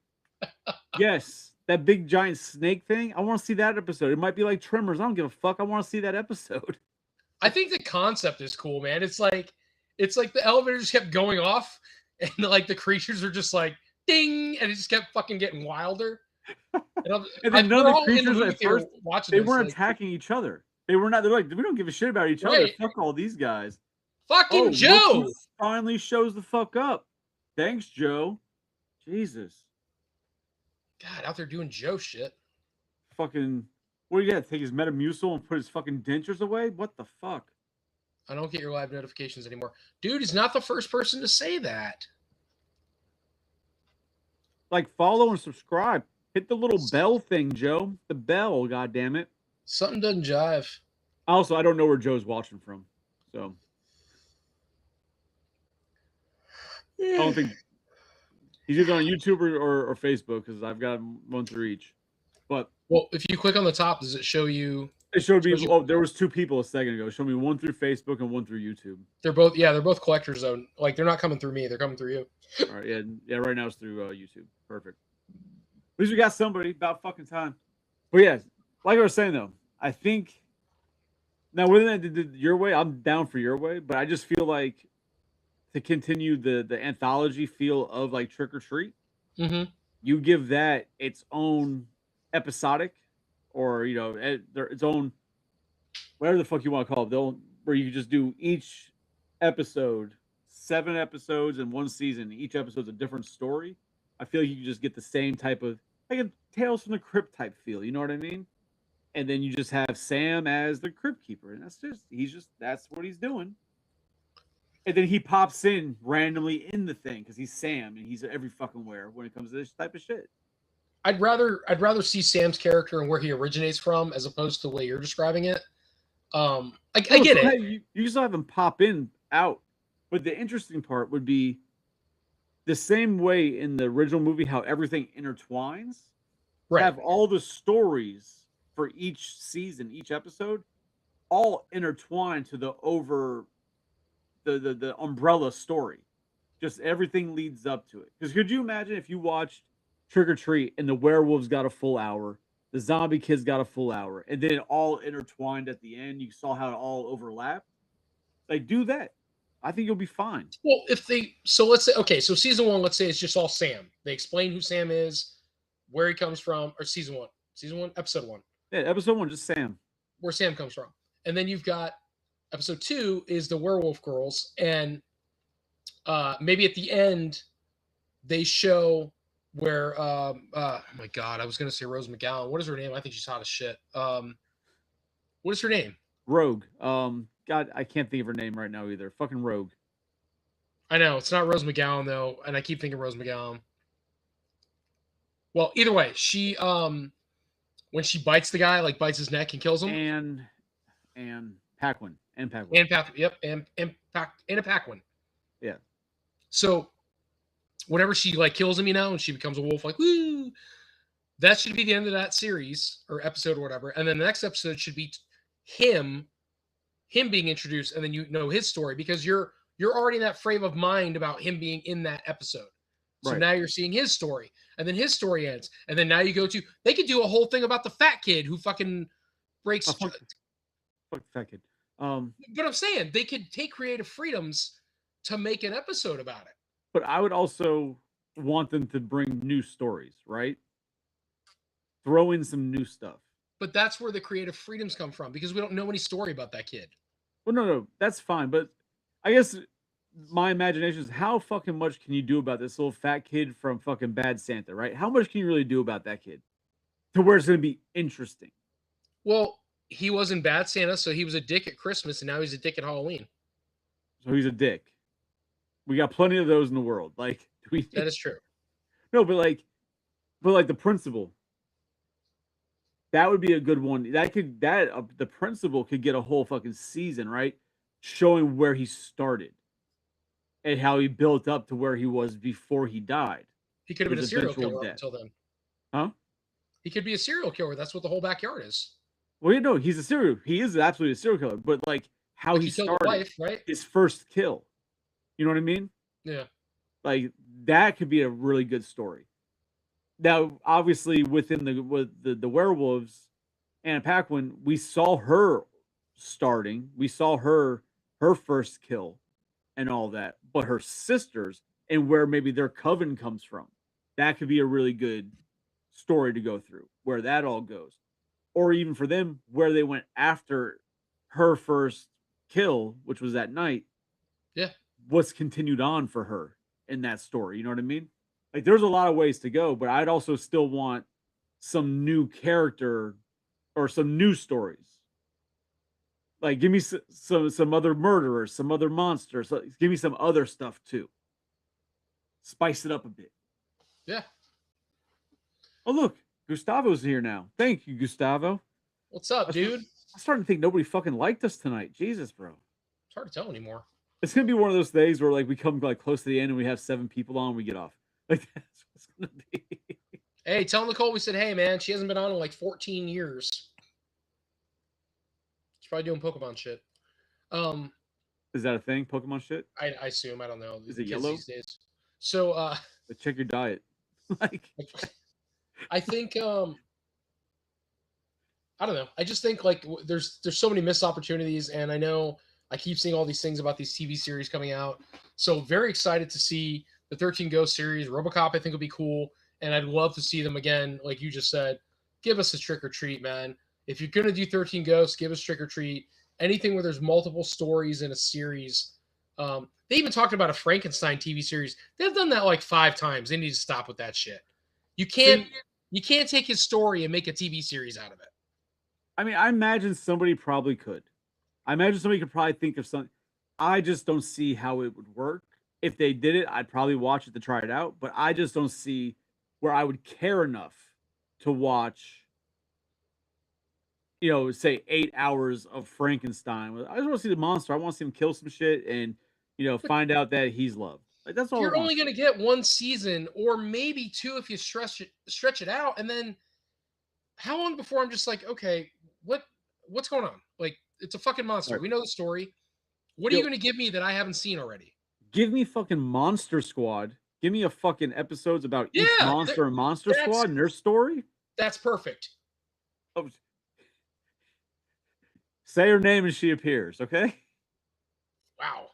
Yes, that big giant snake thing. I want to see that episode. It might be like Tremors. I don't give a fuck. I want to see that episode. I think the concept is cool, man. It's like the elevator just kept going off, and like the creatures are just like ding, and it just kept fucking getting wilder. And then none of the creatures at first they weren't attacking each other. They were not. They're like, we don't give a shit about each other. Fuck all these guys. Fucking Joe finally shows the fuck up. Thanks, Joe. Jesus. God, out there doing Joe shit. Fucking, what do you got? Take his Metamucil and put his fucking dentures away? What the fuck? I don't get your live notifications anymore. Dude is not the first person to say that. Like, follow and subscribe. Hit the little bell thing, Joe. The bell, goddammit. Something doesn't jive. Also, I don't know where Joe's watching from, so I don't think he's either on YouTube or Facebook because I've got one through each. But Well, if you click on the top, does it show you? it showed me. Shows you- Oh, there was 2 people a second ago. It showed me one through Facebook and one through YouTube. They're both collector zone. Like they're not coming through me; they're coming through you. All right, yeah. Right now it's through YouTube. Perfect. At least we got somebody. About fucking time. But yeah, like I was saying though, I think now whether that did your way, I'm down for your way, but I just feel like to continue the anthology feel of like Trick or Treat, Mm-hmm. you give that its own episodic, or its own whatever the fuck you want to call it. Where you just do each episode, 7 episodes in one season. Each episode's a different story. I feel like you can just get the same type of like a Tales from the Crypt type feel. You know what I mean? And then you just have Sam as the Crypt Keeper, and that's what he's doing. And then he pops in randomly in the thing because he's Sam and he's every fucking where when it comes to this type of shit. I'd rather see Sam's character and where he originates from as opposed to the way you're describing it. I get it. You just have him pop in out, but the interesting part would be the same way in the original movie how everything intertwines. Right. Have all the stories for each season, each episode, all intertwined to the umbrella story. Just everything leads up to it. Because could you imagine if you watched Trick or Treat and the werewolves got a full hour, the zombie kids got a full hour, and then it all intertwined at the end? You saw how it all overlapped. Like, do that. I think you'll be fine. Well, let's say, okay, so season 1, let's say it's just all Sam. They explain who Sam is, where he comes from, or season 1, episode 1. Yeah, episode 1, just Sam. Where Sam comes from. And then you've got episode 2 is the werewolf girls, and maybe at the end they show where oh my god, I was gonna say Rose McGowan. What is her name? I think she's hot as shit. What is her name? Rogue. God, I can't think of her name right now either. Fucking Rogue. I know it's not Rose McGowan though, and I keep thinking Rose McGowan. Well, either way, she when she bites the guy, like bites his neck and kills him. And Paquin. Yep, and Anna Paquin. Yeah. So whenever she like kills him, and she becomes a wolf, like woo, that should be the end of that series or episode or whatever. And then the next episode should be him being introduced, and then his story because you're already in that frame of mind about him being in that episode. So now you're seeing his story, and then his story ends, and then now you go to they could do a whole thing about the fat kid who fucking breaks. Fuck the fat kid. But I'm saying they could take creative freedoms to make an episode about it. But I would also want them to bring new stories, right? Throw in some new stuff. But that's where the creative freedoms come from because we don't know any story about that kid. Well, no, that's fine. But I guess my imagination is how fucking much can you do about this little fat kid from fucking Bad Santa, right? How much can you really do about that kid to where it's going to be interesting? Well, he was in Bad Santa, so he was a dick at Christmas, and now he's a dick at Halloween. So he's a dick. We got plenty of those in the world. Like, that is true. No, but the principal. That would be a good one. The principal could get a whole fucking season, right? Showing where he started and how he built up to where he was before he died. He could have been a serial killer until then. Huh? He could be a serial killer. That's what the whole backyard is. Well, he is absolutely a serial killer, but like how he started wife, right? His first kill. You know what I mean? Yeah. Like that could be a really good story. Now, obviously, within the werewolves, Anna Paquin, we saw her starting. We saw her first kill and all that. But her sisters and where maybe their coven comes from, that could be a really good story to go through, where that all goes. Or even for them, where they went after her first kill, which was that night. Yeah. What's continued on for her in that story. You know what I mean? Like, there's a lot of ways to go, but I'd also still want some new character or some new stories. Like, give me some other murderers, some other monsters. Give me some other stuff too. Spice it up a bit. Yeah. Oh, look, Gustavo's here now. Thank you, Gustavo. What's up, dude? I'm starting to think nobody fucking liked us tonight. Jesus, bro. It's hard to tell anymore. It's gonna be one of those days where like we come like close to the end and we have 7 people on, we get off. Like that's what's gonna be. Hey, tell Nicole we said, hey man, she hasn't been on in like 14 years. She's probably doing Pokemon shit. Is that a thing? Pokemon shit? I assume. I don't know. Is it Kids yellow? these days. So But check your diet. Like I think I don't know. I just think like there's so many missed opportunities, and I know I keep seeing all these things about these TV series coming out. So very excited to see the 13 Ghosts series. RoboCop I think would be cool, and I'd love to see them again. Like you just said, give us a Trick or Treat, man. If you're gonna do 13 Ghosts, give us Trick or Treat. Anything where there's multiple stories in a series. They even talked about a Frankenstein TV series. They've done that like 5 times. They need to stop with that shit. You can't take his story and make a TV series out of it. I mean, I imagine somebody probably could. I imagine somebody could probably think of something. I just don't see how it would work. If they did it, I'd probably watch it to try it out, but I just don't see where I would care enough to watch, say 8 hours of Frankenstein. I just want to see the monster. I want to see him kill some shit and, find out that he's loved. Like that's all. You're only going to get 1 season or maybe 2 if you stretch it out. And then how long before I'm just like, okay, what's going on? Like, it's a fucking monster. Right. We know the story. What are you going to give me that I haven't seen already? Give me fucking Monster Squad. Give me a fucking episodes about each monster and Monster Squad and their story. That's perfect. Oh. Say her name and she appears, okay? Wow.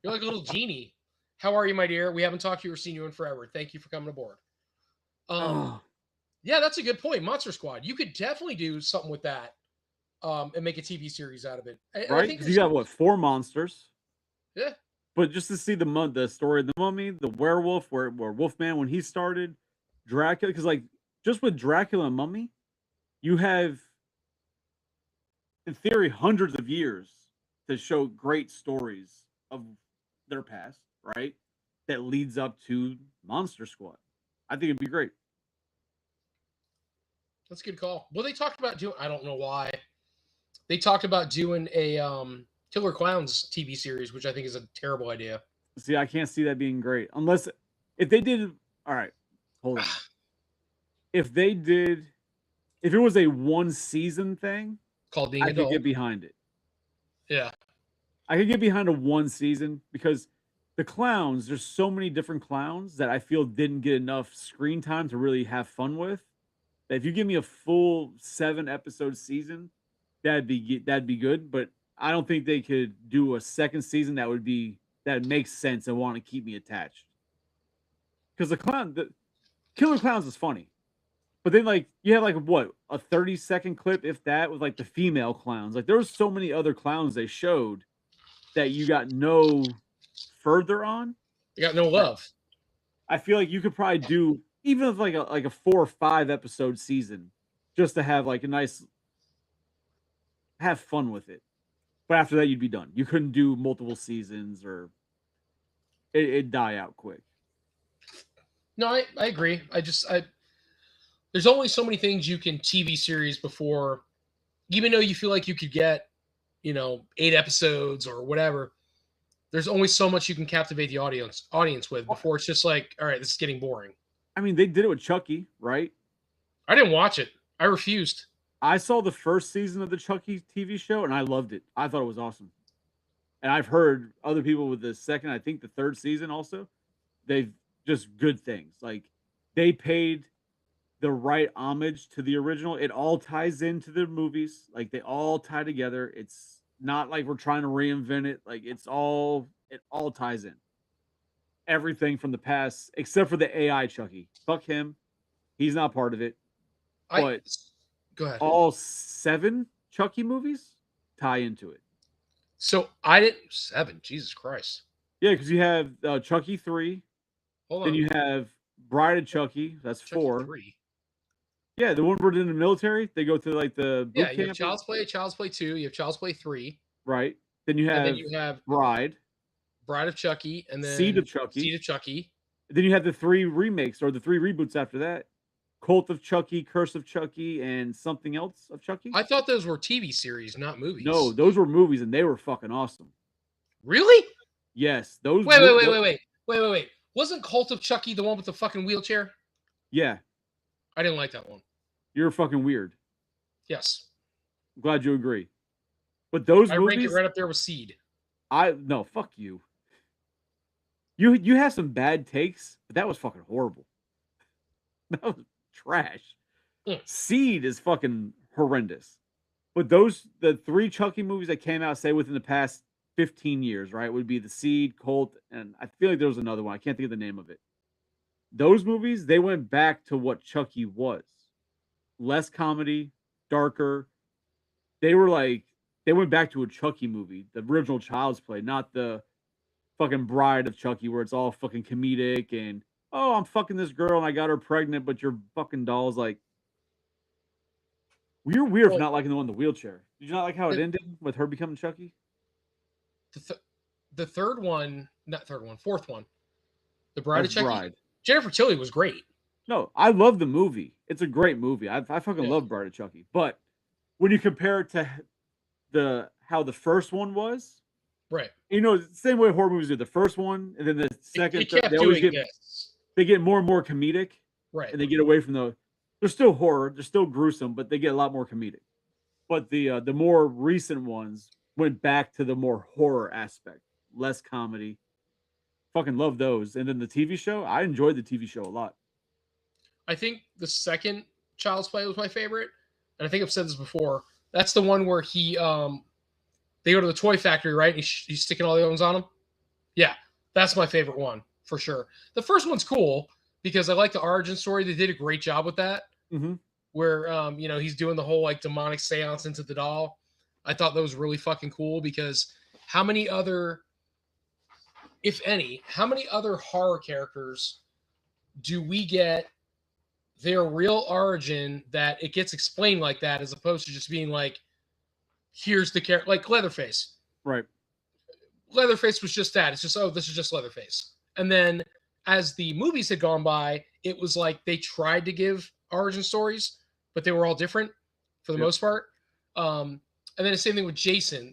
You're like a little genie. How are you, my dear? We haven't talked to you or seen you in forever. Thank you for coming aboard. Yeah, that's a good point. Monster Squad. You could definitely do something with that and make a TV series out of it. Right? Because you got, 4 monsters? Yeah. But just to see the story of the mummy, the werewolf, where Wolfman, when he started, Dracula, because, like, just with Dracula and Mummy, you have, in theory, hundreds of years to show great stories of their past, right? That leads up to Monster Squad. I think it'd be great. That's a good call. Well, they talked about doing, I don't know why. They talked about doing a Killer Clowns TV series, which I think is a terrible idea. See, I can't see that being great. Unless, if they did, all right, hold on. If it was a 1 season thing, called Being I Adult, could get behind it. Yeah. I could get behind a 1 season because the clowns, there's so many different clowns that I feel didn't get enough screen time to really have fun with. That if you give me a full 7 episode season, that'd be good. But I don't think they could do a second season that makes sense and want to keep me attached. Because the Killer Clowns is funny. But then, like, you have, like, what, a 30-second clip, if that, with, like, the female clowns. Like, there were so many other clowns they showed that you got no further on. You got no love. I feel like you could probably do, even if, like a 4 or 5 episode season, just to have, like, a nice, have fun with it. But after that, you'd be done. You couldn't do multiple seasons or it'd die out quick. No, I agree. There's only so many things you can TV series before, even though you feel like you could get, 8 episodes or whatever. There's only so much you can captivate the audience with before it's just like, all right, this is getting boring. I mean, they did it with Chucky, right? I didn't watch it. I refused. I saw the first season of the Chucky TV show and I loved it. I thought it was awesome. And I've heard other people with the second, I think the 3rd season also, they've just good things. Like, they paid the right homage to the original. It all ties into the movies. Like, they all tie together. It's not like we're trying to reinvent it. Like, it all ties in. Everything from the past, except for the AI Chucky. Fuck him. He's not part of it. But go ahead. All 7 Chucky movies tie into it. So I didn't 7. Jesus Christ. Yeah, because you have Chucky 3. Hold on. Then you have Bride of Chucky. That's Chucky 4. 3. Yeah, the one where they're in the military. They go to like the boot camp. You have Child's Play 2. You have Child's Play 3. Right. Then you have Bride of Chucky, and then Seed of Chucky. Then you have the 3 remakes or the 3 reboots after that. Cult of Chucky, Curse of Chucky, and something else of Chucky. I thought those were TV series, not movies. No, those were movies, and they were fucking awesome. Really? Yes, those. Wait. Wasn't Cult of Chucky the one with the fucking wheelchair? Yeah, I didn't like that one. you're fucking weird. Yes. I'm glad you agree. But those I movies, rank it right up there with Seed. no, fuck you. You have some bad takes, but that was fucking horrible. That was trash. Seed is fucking horrendous. But the 3 Chucky movies that came out, say within the past 15 years, right, would be the Seed, Cult, and I feel like there was another one. I can't think of the name of it. Those movies, they went back to what Chucky was. Less comedy, darker. They went back to a Chucky movie, the original Child's Play, not the fucking Bride of Chucky, where it's all fucking comedic and, oh, I'm fucking this girl and I got her pregnant, but your fucking doll's like. You're weird for not liking the one in the wheelchair. Did you not like how it ended with her becoming Chucky? The fourth one, The Bride of Chucky. Jennifer Tilly was great. No, I love the movie. It's a great movie. I fucking love Bride of Chucky. But when you compare it to how the first one was, right? You know, same way horror movies do. The first one, and then the second, third, they get more and more comedic, right? And they get away from they're still horror, they're still gruesome, but they get a lot more comedic. But the more recent ones went back to the more horror aspect, less comedy. Fucking love those. And then the TV show, I enjoyed the TV show a lot. I think the second Child's Play was my favorite, and I think I've said this before. That's the one where they go to the toy factory, right? And he's sticking all the ones on them. Yeah, that's my favorite one for sure. The first one's cool because I like the origin story. They did a great job with that. Mm-hmm. Where he's doing the whole like demonic seance into the doll. I thought that was really fucking cool because how many other, if any, horror characters do we get their real origin that it gets explained like that, as opposed to just being like, here's the character, like Leatherface. Right. Leatherface was just that. It's just, oh, this is just Leatherface. And then as the movies had gone by, it was like they tried to give origin stories, but they were all different for the most part. And then the same thing with Jason,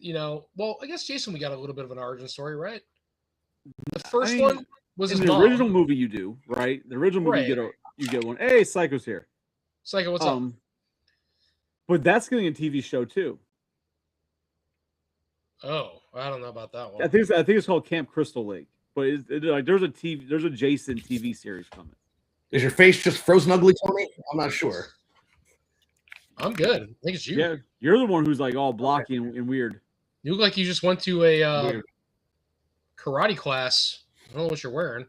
well, I guess Jason, we got a little bit of an origin story, right? The first one was in his the mom. original movie you do, right? The original movie you get one. Hey, Psycho's here. Psycho, what's up? But that's getting a TV show too. Oh, I don't know about that one. I think it's called Camp Crystal Lake. But there's a Jason TV series coming. Is your face just frozen ugly, Tony? I'm not sure. I'm good. I think it's you. Yeah, you're the one who's like all blocky and weird. You look like you just went to a karate class. I don't know what you're wearing.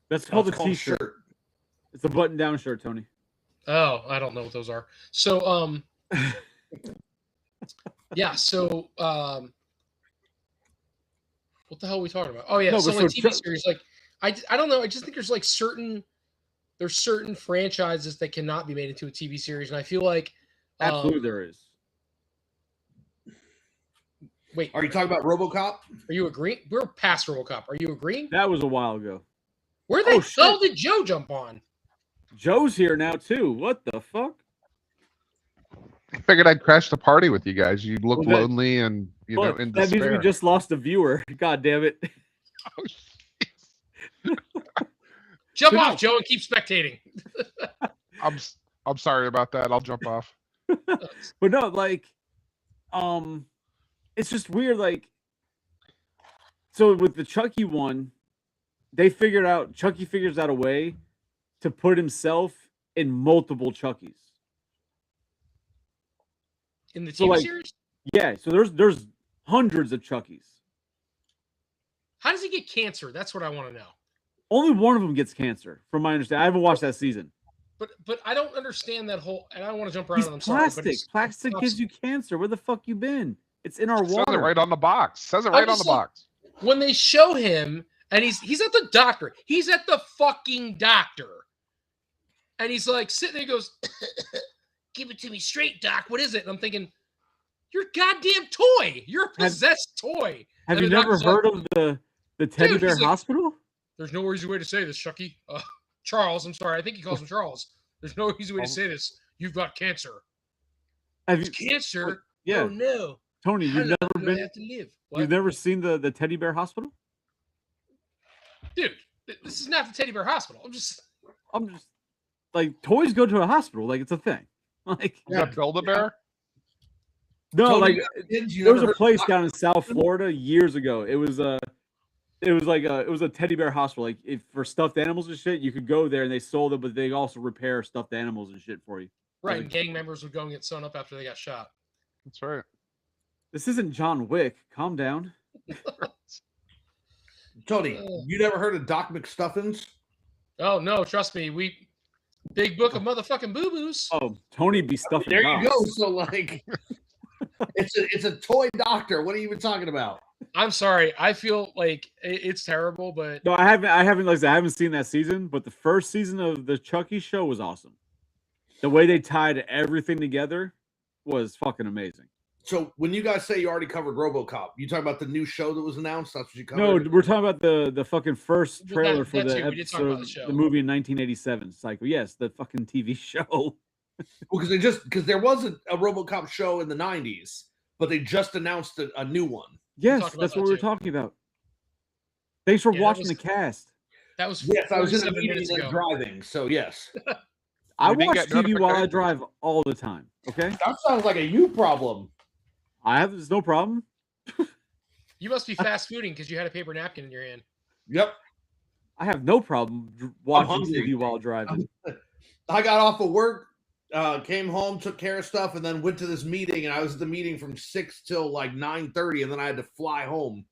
That's called a t-shirt. It's a button-down shirt, Tony. Oh, I don't know what those are. So, yeah. So, what the hell are we talking about? Oh yeah. So like TV series, like I don't know. I just think there's like certain franchises that cannot be made into a TV series, and I feel like absolutely there is. Wait, are you talking about RoboCop? Are you agreeing? We're past RoboCop. Are you agreeing? That was a while ago. Where the hell did Joe jump on? Joe's here now too. What the fuck? I figured I'd crash the party with you guys. You look lonely and in that despair. means we just lost a viewer. God damn it! Oh, jump off, Joe, and keep spectating. I'm sorry about that. I'll jump off. But no, like, it's just weird. Like, so with the Chucky one, Chucky figures out a way to put himself in multiple Chuckies. In the TV series? Yeah, so there's hundreds of Chuckies. How does he get cancer? That's what I want to know. Only one of them gets cancer, from my understanding. I haven't watched that season. But I don't understand that whole, and I don't want to jump around. He's plastic. Plastic gives you cancer. Where the fuck you been? It's in our water. Says it right on the box. Says it right on the box. When they show him, and he's at the doctor. He's at the fucking doctor. And he's like sitting there, he goes, give it to me straight, doc. What is it? And I'm thinking, you're a goddamn toy. You're a possessed toy. Have you never heard of the Teddy Bear Hospital? There's no easy way to say this, Chucky. Charles. I'm sorry. I think he calls him Charles. There's no easy way to Oh. say this. You've got cancer. Have It's you, cancer. yeah, Oh no. Tony, How you've long never do I been, have to live? What? you've never seen the teddy bear hospital? Dude, this is not the teddy bear hospital. I'm just Like toys go to a hospital, like it's a thing. Like Is that Build-A-Bear? no, Tony, like you got kids, you there was never a heard place of down in South Florida years ago. It was a teddy bear hospital. Like if for stuffed animals and shit, you could go there and they sold it, but they also repair stuffed animals and shit for you. right. And gang members would go and get sewn up after they got shot. That's right. This isn't John Wick. Calm down. Tony, you never heard of Doc McStuffins? Oh no, trust me, we big book of motherfucking boo boos. Oh, Tony be stuffing. There you dogs. go. So like, it's a toy doctor. What are you even talking about? I'm sorry. I feel like it's terrible, but No, I haven't like I said, I haven't seen that season, but the first season of the Chucky show was awesome. The way they tied everything together was fucking amazing. So when you guys say you already covered RoboCop, you talking about the new show that was announced? That's what you No, covered. we're talking about the fucking first Well, trailer that for the too. We did talk episode, about the show. the movie in 1987 cycle. Yes, the fucking TV show. Well, because there was a RoboCop show in the '90s, but they just announced a new one. Yes, talked about that's that what we were too. talking about. Thanks for Yeah, that watching was- the cast. that was Yes, I was in a 47 meeting minutes and ago. driving. So yes, I We didn't watch get TV while I notifications. drive all the time. Okay, that sounds like a you problem. there's no problem. You must be fast fooding because you had a paper napkin in your hand. Yep. I have no problem watching hungry. TV while driving. I got off of work, came home, took care of stuff, and then went to this meeting. And I was at the meeting from 6 till like 9:30, and then I had to fly home.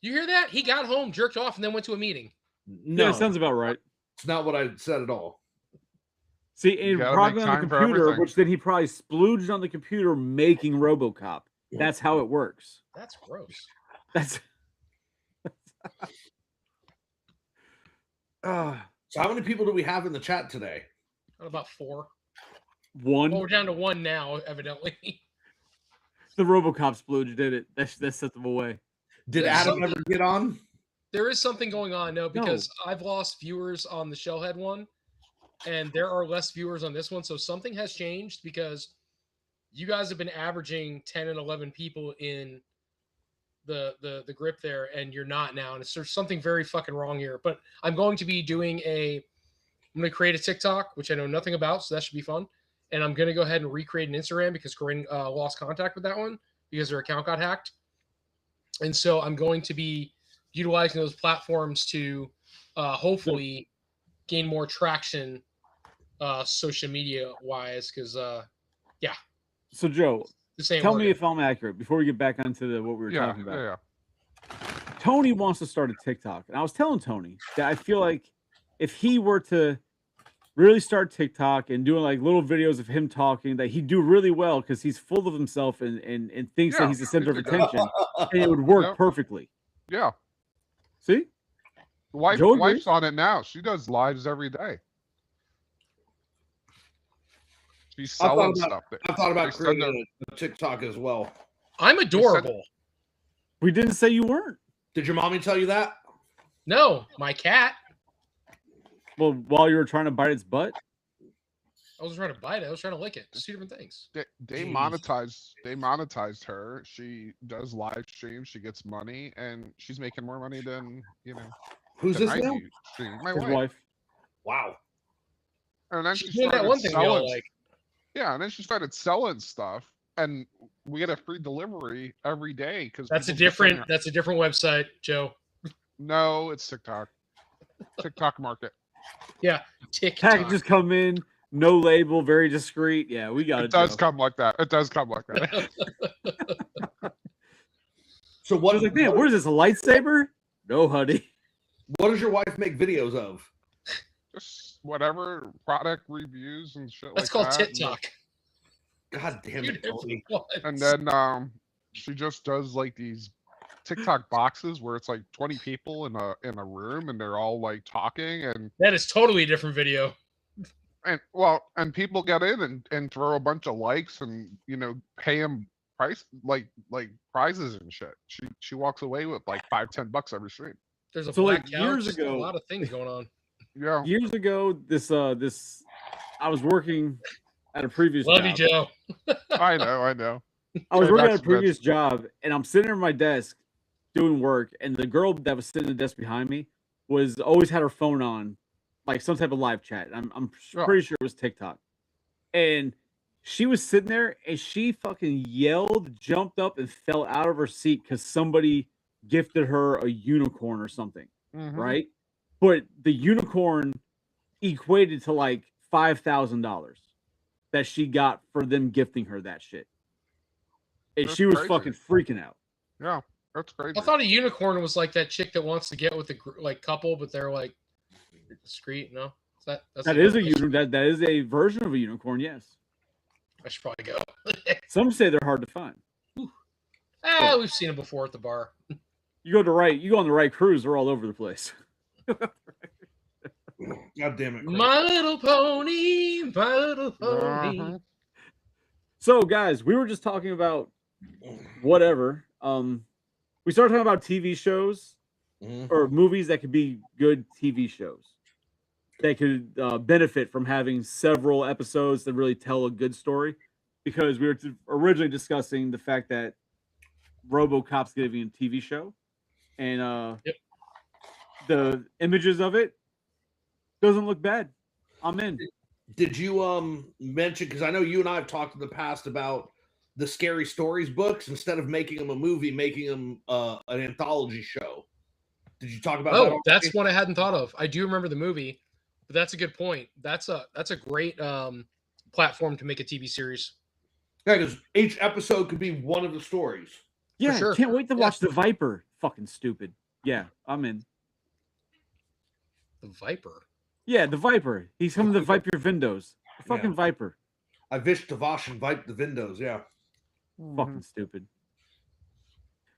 You hear that? He got home, jerked off, and then went to a meeting. No, Yeah, sounds about right. it's not what I said at all. See, and gotta probably make on the time for computer, everything. which then he probably splooged on the computer making RoboCop. That's how it works. That's gross. That's. So how many people do we have in the chat today? Not about 4. One. Well, we're down to 1 now, evidently. The RoboCop splooge did it. That set them away. Did There's Adam something- ever get on? There is something going on, no, because I've lost viewers on the Shellhead one, and there are less viewers on this one. So something has changed because you guys have been averaging 10 and 11 people in the grip there, and you're not now. And there's something very fucking wrong here. But I'm going to be doing I'm going to create a TikTok, which I know nothing about, so that should be fun. And I'm going to go ahead and recreate an Instagram because Corinne lost contact with that one because her account got hacked. And so I'm going to be utilizing those platforms to hopefully gain more traction social media wise, because So, Joe, the same. tell me if I'm accurate before we get back onto what we were Yeah, talking about. yeah. Tony wants to start a TikTok. And I was telling Tony that I feel like if he were to really start TikTok and doing like little videos of him talking, that he'd do really well because he's full of himself and thinks that Yeah, he's the center of he's a good- attention and it would work Yep. perfectly. Yeah. See? Wife, Joe agrees. wife's on it now. She does lives every day. She's I thought selling about- stuff. There. I thought about They send creating a TikTok as well. I'm adorable. We didn't say you weren't. Did your mommy tell you that? No, my cat. Well, while you were trying to bite its butt. I wasn't trying to bite it. I was trying to lick it. It's 2 different things. They Jeez. monetized her. She does live streams. She gets money, and she's making more money than Who's than this I now? do. My His wife. wife. Wow. And then She's she doing that started one thing we all selling. like. Yeah, and then she started selling stuff, and we get a free delivery every day because That's a different website, Joe. No, it's TikTok. TikTok market. TikTok. Packages come in, no label, very discreet. Yeah, we got it. It does Joe. come like that. It does come like that. So I what was like, man, what is this? A lightsaber? No, honey. what does your wife make videos of? Just whatever product reviews and shit That's like called that. TikTok. God damn 2 it, Tony. different ones. And then she just does like these TikTok boxes where it's like 20 people in a room and they're all like talking and That is totally a different video. and people get in and throw a bunch of likes and pay them prizes and shit. She walks away with like $5-10 every stream. There's a So, black like, couch. years just ago- a lot of things going on. Yeah. Years ago, this I was working at a previous Love job. you, Joe. I know. I was Sorry, working back at a to previous job, and I'm sitting at my desk doing work, and the girl that was sitting at the desk behind me was always had her phone on, like some type of live chat. I'm Yeah. pretty sure it was TikTok, and she was sitting there, and she fucking yelled, jumped up, and fell out of her seat because somebody gifted her a unicorn or something, Mhm. right? But the unicorn equated to like $5,000 that she got for them gifting her that shit. And That's she was crazy. fucking freaking out. Yeah, that's crazy. I thought a unicorn was like that chick that wants to get with the like couple, but they're like discreet. No, that's That is a unicorn. That is a version of a unicorn. Yes. I should probably go. Some say they're hard to find. We've seen it before at the bar. You go on the right cruise, they're all over the place. God damn it. Chris. My Little Pony, My Little Pony. Uh-huh. So, guys, we were just talking about whatever. We started talking about TV shows or movies that could be good TV shows that could benefit from having several episodes that really tell a good story. Because we were originally discussing the fact that RoboCop's getting a TV show, and the images of it doesn't look bad. I'm in. Did you mention, because I know you and I have talked in the past about the Scary Stories books, instead of making them a movie, making them an anthology show. Did you talk about that? Oh, already? that's one I hadn't thought of. I do remember the movie, but that's a good point. That's a great platform to make a TV series. Yeah, because each episode could be one of the stories. Yeah, sure. can't wait to watch The Viper. Fucking stupid. Yeah, I'm in. The Viper. Yeah, The Viper. He's coming to Viper Windows. The fucking Yeah. Viper. I wish Tavash and Vipe the windows, yeah. Fucking stupid.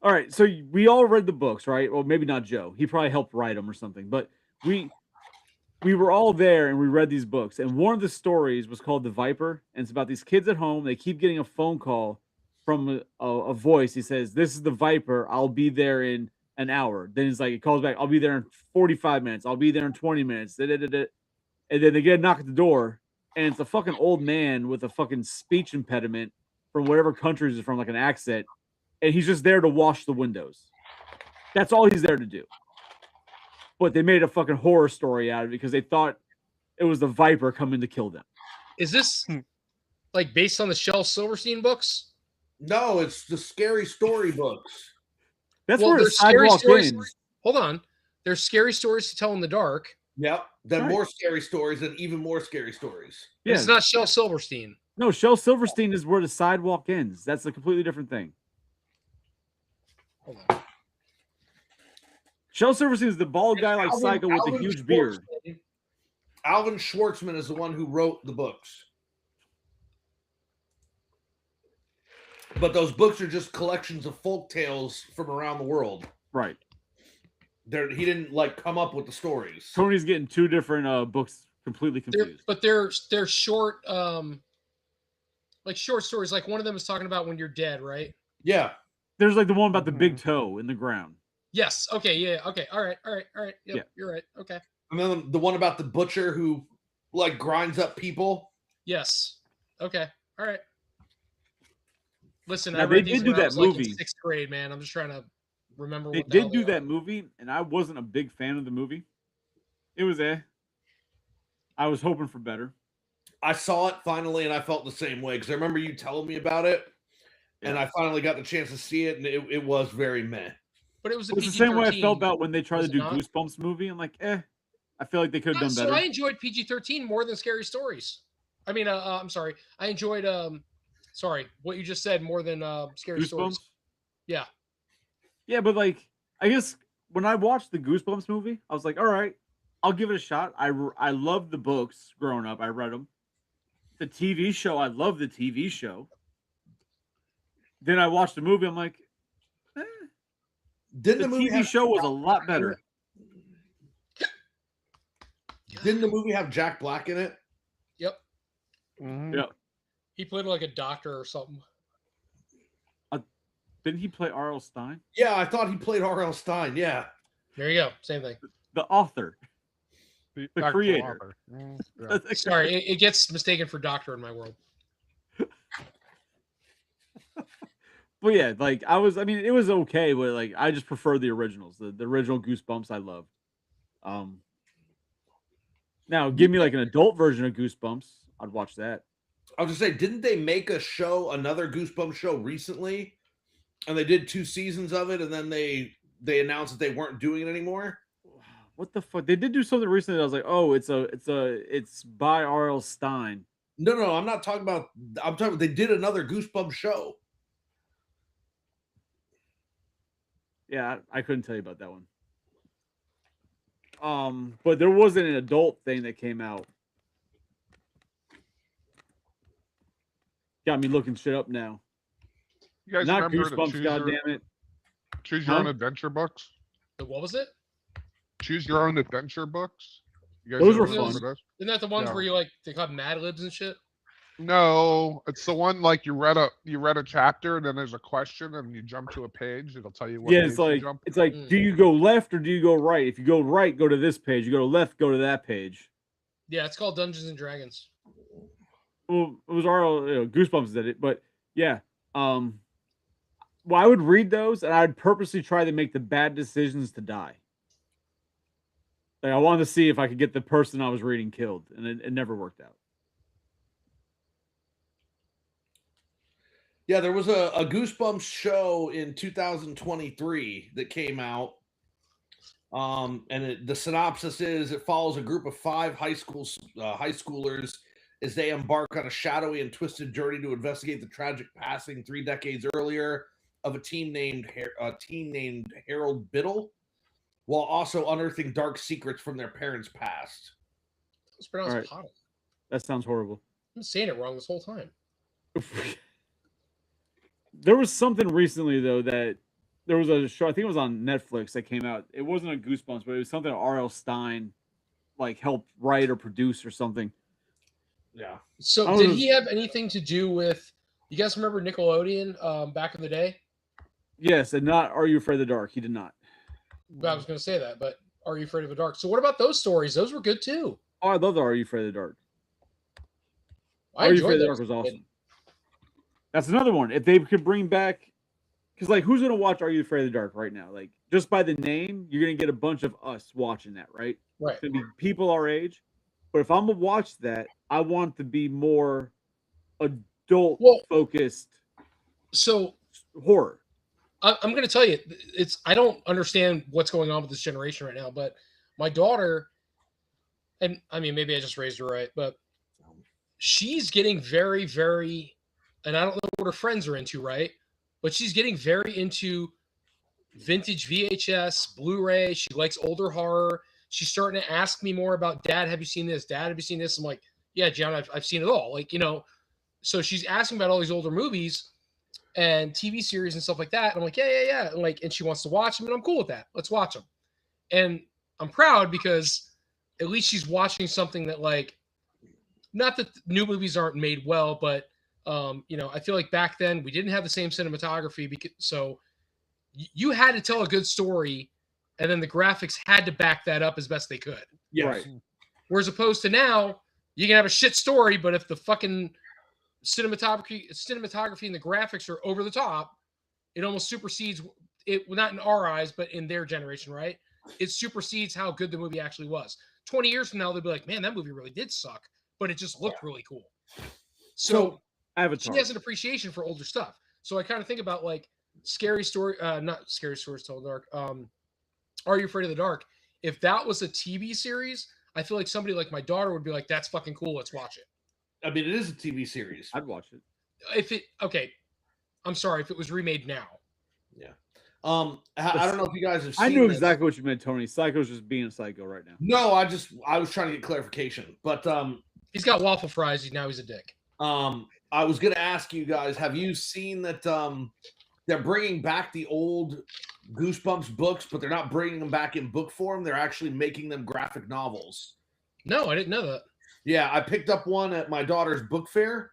All right, so we all read the books, right? Well, maybe not Joe. He probably helped write them or something. But we were all there and we read these books. And one of the stories was called The Viper. And it's about these kids at home. They keep getting a phone call from a voice. He says, "This is the Viper. I'll be there in an hour." Then it's like, it calls back, "I'll be there in 45 minutes. I'll be there in 20 minutes. And then they get a knock at the door. And it's a fucking old man with a fucking speech impediment from whatever country he's from, like an accent. And he's just there to wash the windows. That's all he's there to do. But they made a fucking horror story out of it because they thought it was the Viper coming to kill them. Is this like based on the Shel Silverstein books? No, it's the Scary Story books. That's Well, where the there's scary sidewalk stories. ends. Hold on. There's scary stories to tell in the dark. Yep. Then Right. more scary stories and even more scary stories. Yeah. It's not Shel Silverstein. No, Shel Silverstein is where the sidewalk ends. That's a completely different thing. Hold on. Shel Silverstein is the bald guy like Psycho with the huge beard. Alvin Schwartzman is the one who wrote the books. But those books are just collections of folk tales from around the world. Right. He didn't like come up with the stories. Tony's getting two different books completely confused. They're short, like short stories. Like one of them is talking about when you're dead, right? Yeah. There's like the one about the big toe in the ground. Yes. Okay. Yeah. Okay. All right. Yep, Yeah. You're right. Okay. And then the one about the butcher who like grinds up people. Yes. Okay. All right. Listen, Now, I they read these did do when I that was, like, in movie. 6th grade, man. I'm just trying to remember. They what the hell did do they that are. movie, and I wasn't a big fan of the movie. It was I was hoping for better. I saw it finally and I felt the same way because I remember you telling me about it. And I finally got the chance to see it, and it was very meh. But it was It was the same way I felt about when they tried to Was it do not? Goosebumps movie. I'm like, I feel like they could have done So better. I enjoyed PG-13 more than Scary Stories. I mean, I'm sorry. I enjoyed what you just said more than Scary Stories. Goosebumps. Yeah. Yeah, but like, I guess when I watched the Goosebumps movie, I was like, all right, I'll give it a shot. I loved the books growing up. I read them. The TV show, I love the TV show. Then I watched the movie. I'm like, Didn't the the movie TV have show was a lot better. Didn't the movie have Jack Black in it? Yep. Mhm. Yeah. He played like a doctor or something. Didn't he play R.L. Stein? Yeah, I thought he played R.L. Stein. Yeah. There you go. Same thing. The author. The actual creator. author. Yeah. Sorry, it gets mistaken for doctor in my world. But yeah, like I mean, it was okay, but like I just prefer the originals. The original Goosebumps I loved. Now give me like an adult version of Goosebumps, I'd watch that. I was just saying, didn't they make another Goosebumps show recently? And they did 2 seasons of it, and then they announced that they weren't doing it anymore. What the fuck? They did do something recently. I was like, oh, it's by R.L. Stein. No, I'm not talking about. I'm talking. They did another Goosebumps show. Yeah, I couldn't tell you about that one. But there wasn't an adult thing that came out. Got me looking shit up now. You guys Not remember the Goosebumps, goddammit. Choose Your Huh? Own Adventure books? What was it? Choose Your Own Adventure books? You guys Those ever were remember fun. those? Isn't that the ones Yeah. where you like they call Mad Libs and shit? No, it's the one like you read a chapter and then there's a question and you jump to a page. It'll tell you what Yeah, page you jump. it's like, Mm. do you go left or do you go right? If you go right, go to this page. You go left, go to that page. Yeah, it's called Dungeons and Dragons. Well, it was R.L. Goosebumps did it, but yeah. Well, I would read those and I'd purposely try to make the bad decisions to die. Like I wanted to see if I could get the person I was reading killed, and it never worked out. Yeah, there was a Goosebumps show in 2023 that came out. The synopsis is it follows a group of 5 high schoolers as they embark on a shadowy and twisted journey to investigate the tragic passing 3 decades earlier of a teen named Harold Biddle, while also unearthing dark secrets from their parents' past. It's pronounced Alright. Pottle. That sounds horrible. I'm saying it wrong this whole time. There was something recently though that there was a show, I think it was on Netflix, that came out. It wasn't a Goosebumps, but it was something R.L. Stein like helped write or produce or something. Yeah. So I did was- he have anything to do with? You guys remember Nickelodeon back in the day? Yes, and not Are You Afraid of the Dark? He did not. I was going to say that, but Are You Afraid of the Dark? So what about those stories? Those were good too. Oh, I love the Are You Afraid of the Dark. I Are You Afraid enjoyed of the those. Dark was awesome. That's another one. If they could bring back, because like, who's gonna watch Are You Afraid of the Dark right now? Like, just by the name, you're gonna get a bunch of us watching that, right? Right. It's gonna be people our age. But if I'm gonna watch that, I want to be more adult focused So horror. I'm going to tell you, I don't understand what's going on with this generation right now, but my daughter, and I mean, maybe I just raised her right, but she's getting very, very, and I don't know what her friends are into, right? But she's getting very into vintage VHS, Blu-ray. She likes older horror. She's starting to ask me more about, Dad, have you seen this? Dad, have you seen this? I'm like, yeah, John, I've seen it all. Like, so she's asking about all these older movies and TV series and stuff like that. And I'm like, yeah. And she wants to watch them, and I'm cool with that. Let's watch them. And I'm proud because at least she's watching something that, like, not that new movies aren't made well, but I feel like back then we didn't have the same cinematography, so you had to tell a good story, and then the graphics had to back that up as best they could. Yes. Right. Whereas opposed to now, you can have a shit story, but if the fucking cinematography and the graphics are over the top, it almost supersedes it. Well, not in our eyes, but in their generation, right? It supersedes how good the movie actually was. 20 years from now, they'll be like, man, that movie really did suck, but it just looked really cool. So Avatar. she has an appreciation for older stuff. So I kind of think about like not Scary Stories Tell in the Dark. Are You Afraid of the Dark? If that was a TV series, I feel like somebody like my daughter would be like, that's fucking cool. Let's watch it. I mean, it is a TV series. I'd watch it. I'm sorry, if it was remade now. Yeah. I don't know if you guys have seen I knew this. exactly what you meant, Tony. Psycho's just being a psycho right now. No, I was trying to get clarification. But He's got waffle fries. Now he's a dick. I was going to ask you guys, have you seen that they're bringing back the old Goosebumps books, but they're not bringing them back in book form. They're actually making them graphic novels. No, I didn't know that. Yeah, I picked up one at my daughter's book fair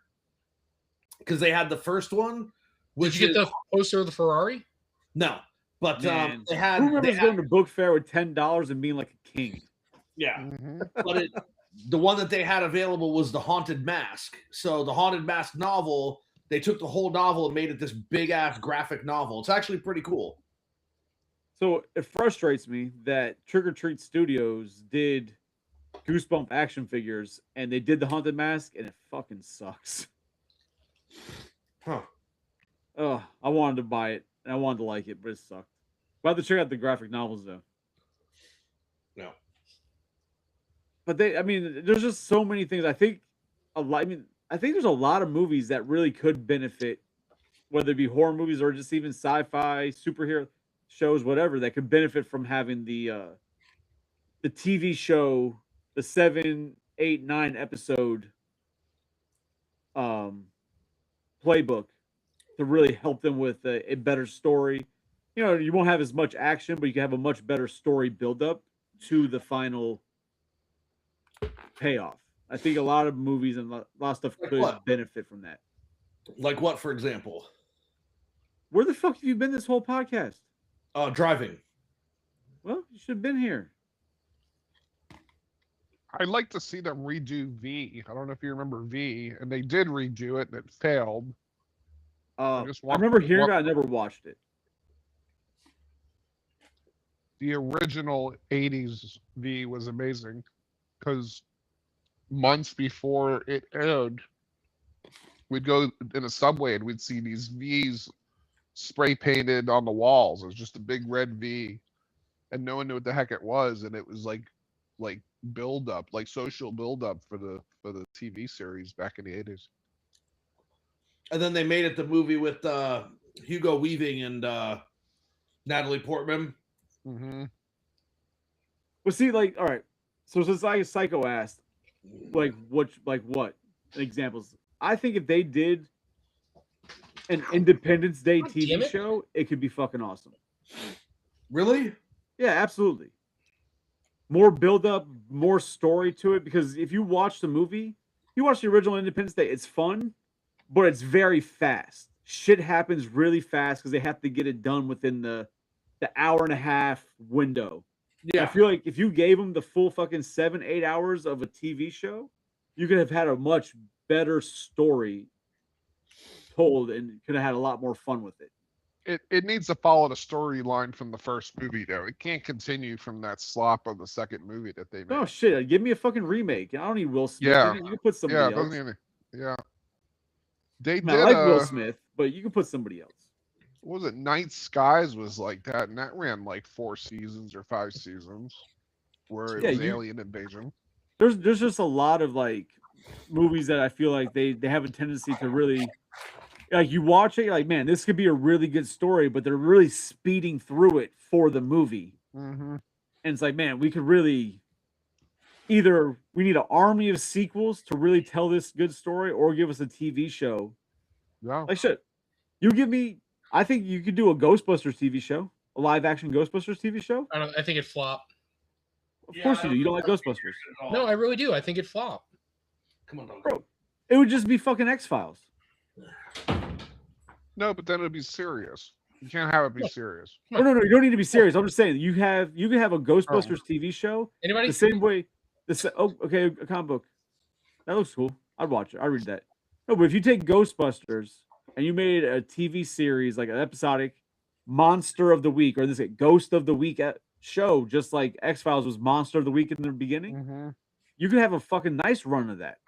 because they had the first one. Did you get the poster of the Ferrari? No, but Man. they had. Who remembers going to book fair with $10 and being like a king? Yeah, Mhm. but the one that they had available was the Haunted Mask. So the Haunted Mask novel, they took the whole novel and made it this big ass graphic novel. It's actually pretty cool. So it frustrates me that Trick or Treat Studios did Goosebump action figures and they did the Haunted Mask and it fucking sucks. Huh. Oh, I wanted to buy it and I wanted to like it, but it sucked. But I have to check out the graphic novels though. No. But there's just so many things. I think I think there's a lot of movies that really could benefit, whether it be horror movies or just even sci-fi, superhero shows, whatever, that could benefit from having the TV show, the 7, 8, 9 episode um playbook to really help them with a better story. You won't have as much action, but you can have a much better story build up to the final payoff. I think a lot of movies and a lot of stuff Like could what? benefit from that. Like what, for example? Where the fuck have you been this whole podcast? Driving. Well, you should have been here. I'd like to see them redo V. I don't know if you remember V, and they did redo it and it failed. I just want- remember hearing want- it. I never watched it. The original 80s V was amazing because months before it aired, we'd go in a subway and we'd see these V's spray painted on the walls. It was just a big red V, and no one knew what the heck it was, and it was like build up, like social build up for the TV series back in the 80s. And then they made it the movie with Hugo Weaving and Natalie Portman. Mm-hmm. But see, like, all right. So since Psycho asked, what examples? I think if they did an Independence Day God damn TV it. show, it could be fucking awesome. Really? Yeah, absolutely. More build up, more story to it. Because if you watch the movie, you watch the original Independence Day, it's fun, but it's very fast. Shit happens really fast because they have to get it done within the hour and a half window. I feel like if you gave them the full fucking 7, 8 hours of a TV show, you could have had a much better story told and could have had a lot more fun with it. It needs to follow the storyline from the first movie, though. It can't continue from that slop of the second movie that they made. Oh shit! Give me a fucking remake. I don't need Will Smith. Yeah. You can put somebody Yeah, else. doesn't even. Yeah. They I, did. mean, I like Will Smith, but you can put somebody else. What was it? Night Skies was like that, and that ran like 4 seasons or 5 seasons, where it Yeah, was you- alien invasion. There's just a lot of like movies that I feel like they have a tendency to really, like, you watch it, you're like, man, this could be a really good story, but they're really speeding through it for the movie. Mm-hmm. And it's like, man, we could really either we need an army of sequels to really tell this good story, or give us a TV show. Yeah. Like shit. You give me, I think you could do a Ghostbusters TV show, a live action Ghostbusters TV show. I think it flopped. Of course you do. You don't like Ghostbusters. No, I really do. I think it flopped. Come on, dog. Bro, it would just be fucking X-Files. No, but then it'd be serious. You can't have it be Yeah. serious. Oh, no, you don't need to be serious. I'm just saying you can have a Ghostbusters TV show Anybody? the same way. Okay, a comic book. That looks cool. I'd watch it. I'd read that. No, but if you take Ghostbusters and you made a TV series, like an episodic Monster of the Week, or this Ghost of the Week show, just like X-Files was Monster of the Week in the beginning, Mm-hmm. you could have a fucking nice run of that.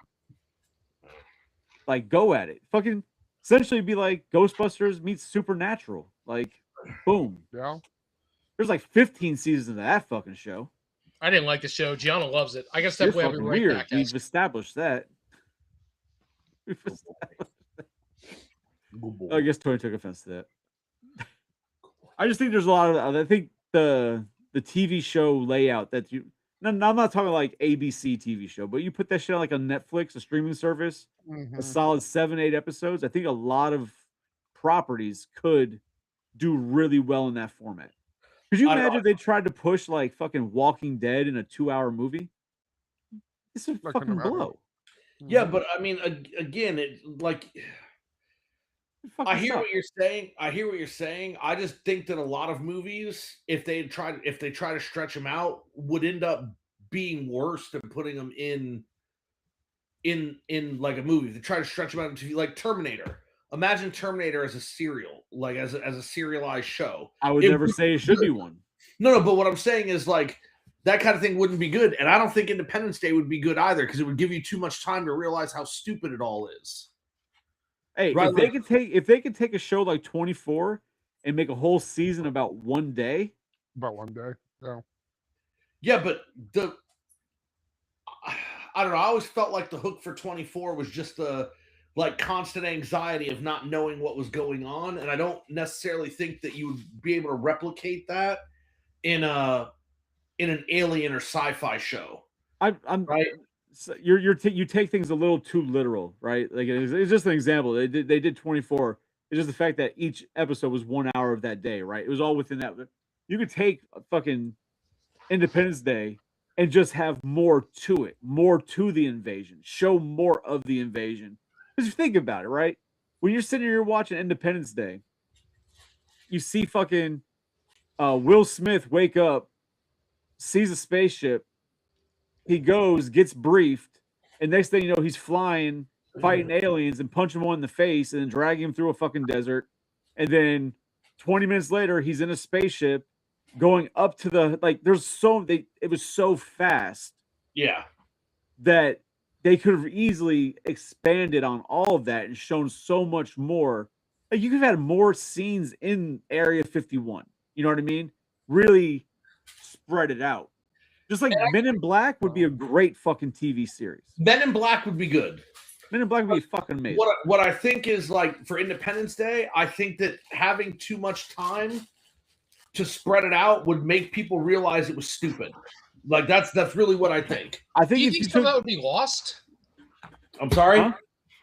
Like, go at it. Fucking essentially be like Ghostbusters meets Supernatural. Like, boom. Yeah. There's like 15 seasons of that fucking show. I didn't like the show. Gianna loves it. I guess You're that way I'll be fucking right weird. back. We've guys. established that. We've Good boy. I guess Tony took offense to that. I just think there's a lot of. I think the TV show layout that you. No, I'm not talking like ABC TV show, but you put that shit on like a Netflix, a streaming service, Mm-hmm. a solid 7, 8 episodes. I think a lot of properties could do really well in that format. Could you I don't imagine know. if they tried to push like fucking Walking Dead in a 2-hour movie? This would I can fucking imagine. blow. Yeah, but I mean, again, it like It'd fucking I hear suck. what you're saying. I hear what you're saying. I just think that a lot of movies, if they try to stretch them out, would end up being worse than putting them in like a movie. They try to stretch them out into like Terminator. Imagine Terminator as a serial, like as a serialized show. I would never say it should be one. No, but what I'm saying is like that kind of thing wouldn't be good, and I don't think Independence Day would be good either because it would give you too much time to realize how stupid it all is. Hey, Right, if they could take a show like 24 and make a whole season about one day. About one day. Yeah. Yeah, but I don't know. I always felt like the hook for 24 was just the like constant anxiety of not knowing what was going on, and I don't necessarily think that you would be able to replicate that in an alien or sci-fi show. I'm right. So you take things a little too literal, right? Like it's just an example. They did 24. It's just the fact that each episode was 1 hour of that day, right? It was all within that. You could take a fucking Independence Day and just have more to it, more to the invasion, show more of the invasion. Because you think about it, right? When you're sitting here watching Independence Day, you see fucking Will Smith wake up, sees a spaceship. He goes, gets briefed, and next thing you know, he's flying, fighting aliens, and punching one in the face, and then dragging him through a fucking desert. And then 20 minutes later, he's in a spaceship going up to the it was so fast. Yeah. That they could have easily expanded on all of that and shown so much more. Like you could have had more scenes in Area 51. You know what I mean? Really spread it out. Just like Men in Black would be a great fucking TV series. Men in Black would be good. Men in Black would be fucking amazing. What I think is like for Independence Day, I think that having too much time to spread it out would make people realize it was stupid. Like that's really what I think. I think Do you think some of that would be lost? I'm sorry? Huh?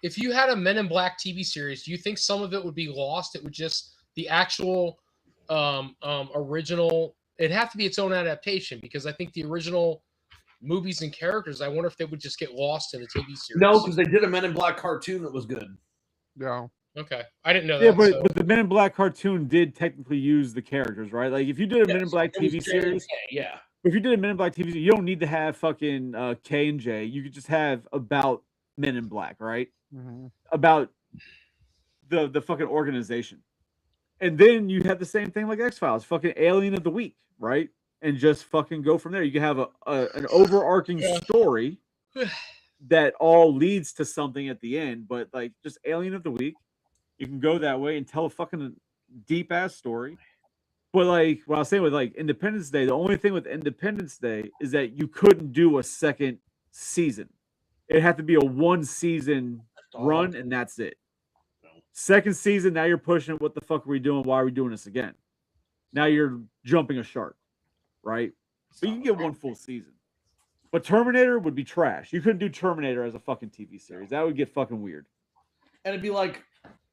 If you had a Men in Black TV series, do you think some of it would be lost? It would just the actual original. It'd have to be its own adaptation because I think the original movies and characters, I wonder if they would just get lost in a TV series. No, because they did a Men in Black cartoon that was good. Yeah. Okay. I didn't know Yeah, that. but the Men in Black cartoon did technically use the characters, right? Like if you did a Men in Black TV series, yeah. If you did a Men in Black TV series, you don't need to have fucking K and J. You could just have about Men in Black, right? Mm-hmm. About the fucking organization. And then you have the same thing like X-Files, fucking Alien of the Week, right? And just fucking go from there. You can have an overarching story that all leads to something at the end, but like just Alien of the Week, you can go that way and tell a fucking deep ass story. But like what I was saying with like Independence Day, the only thing with Independence Day is that you couldn't do a second season. It had to be a one season run, and that's it. Second season, now you're pushing it. What the fuck are we doing? Why are we doing this again? Now you're jumping a shark, right? But you can get one full season. But Terminator would be trash. You couldn't do Terminator as a fucking TV series. That would get fucking weird. And it'd be like,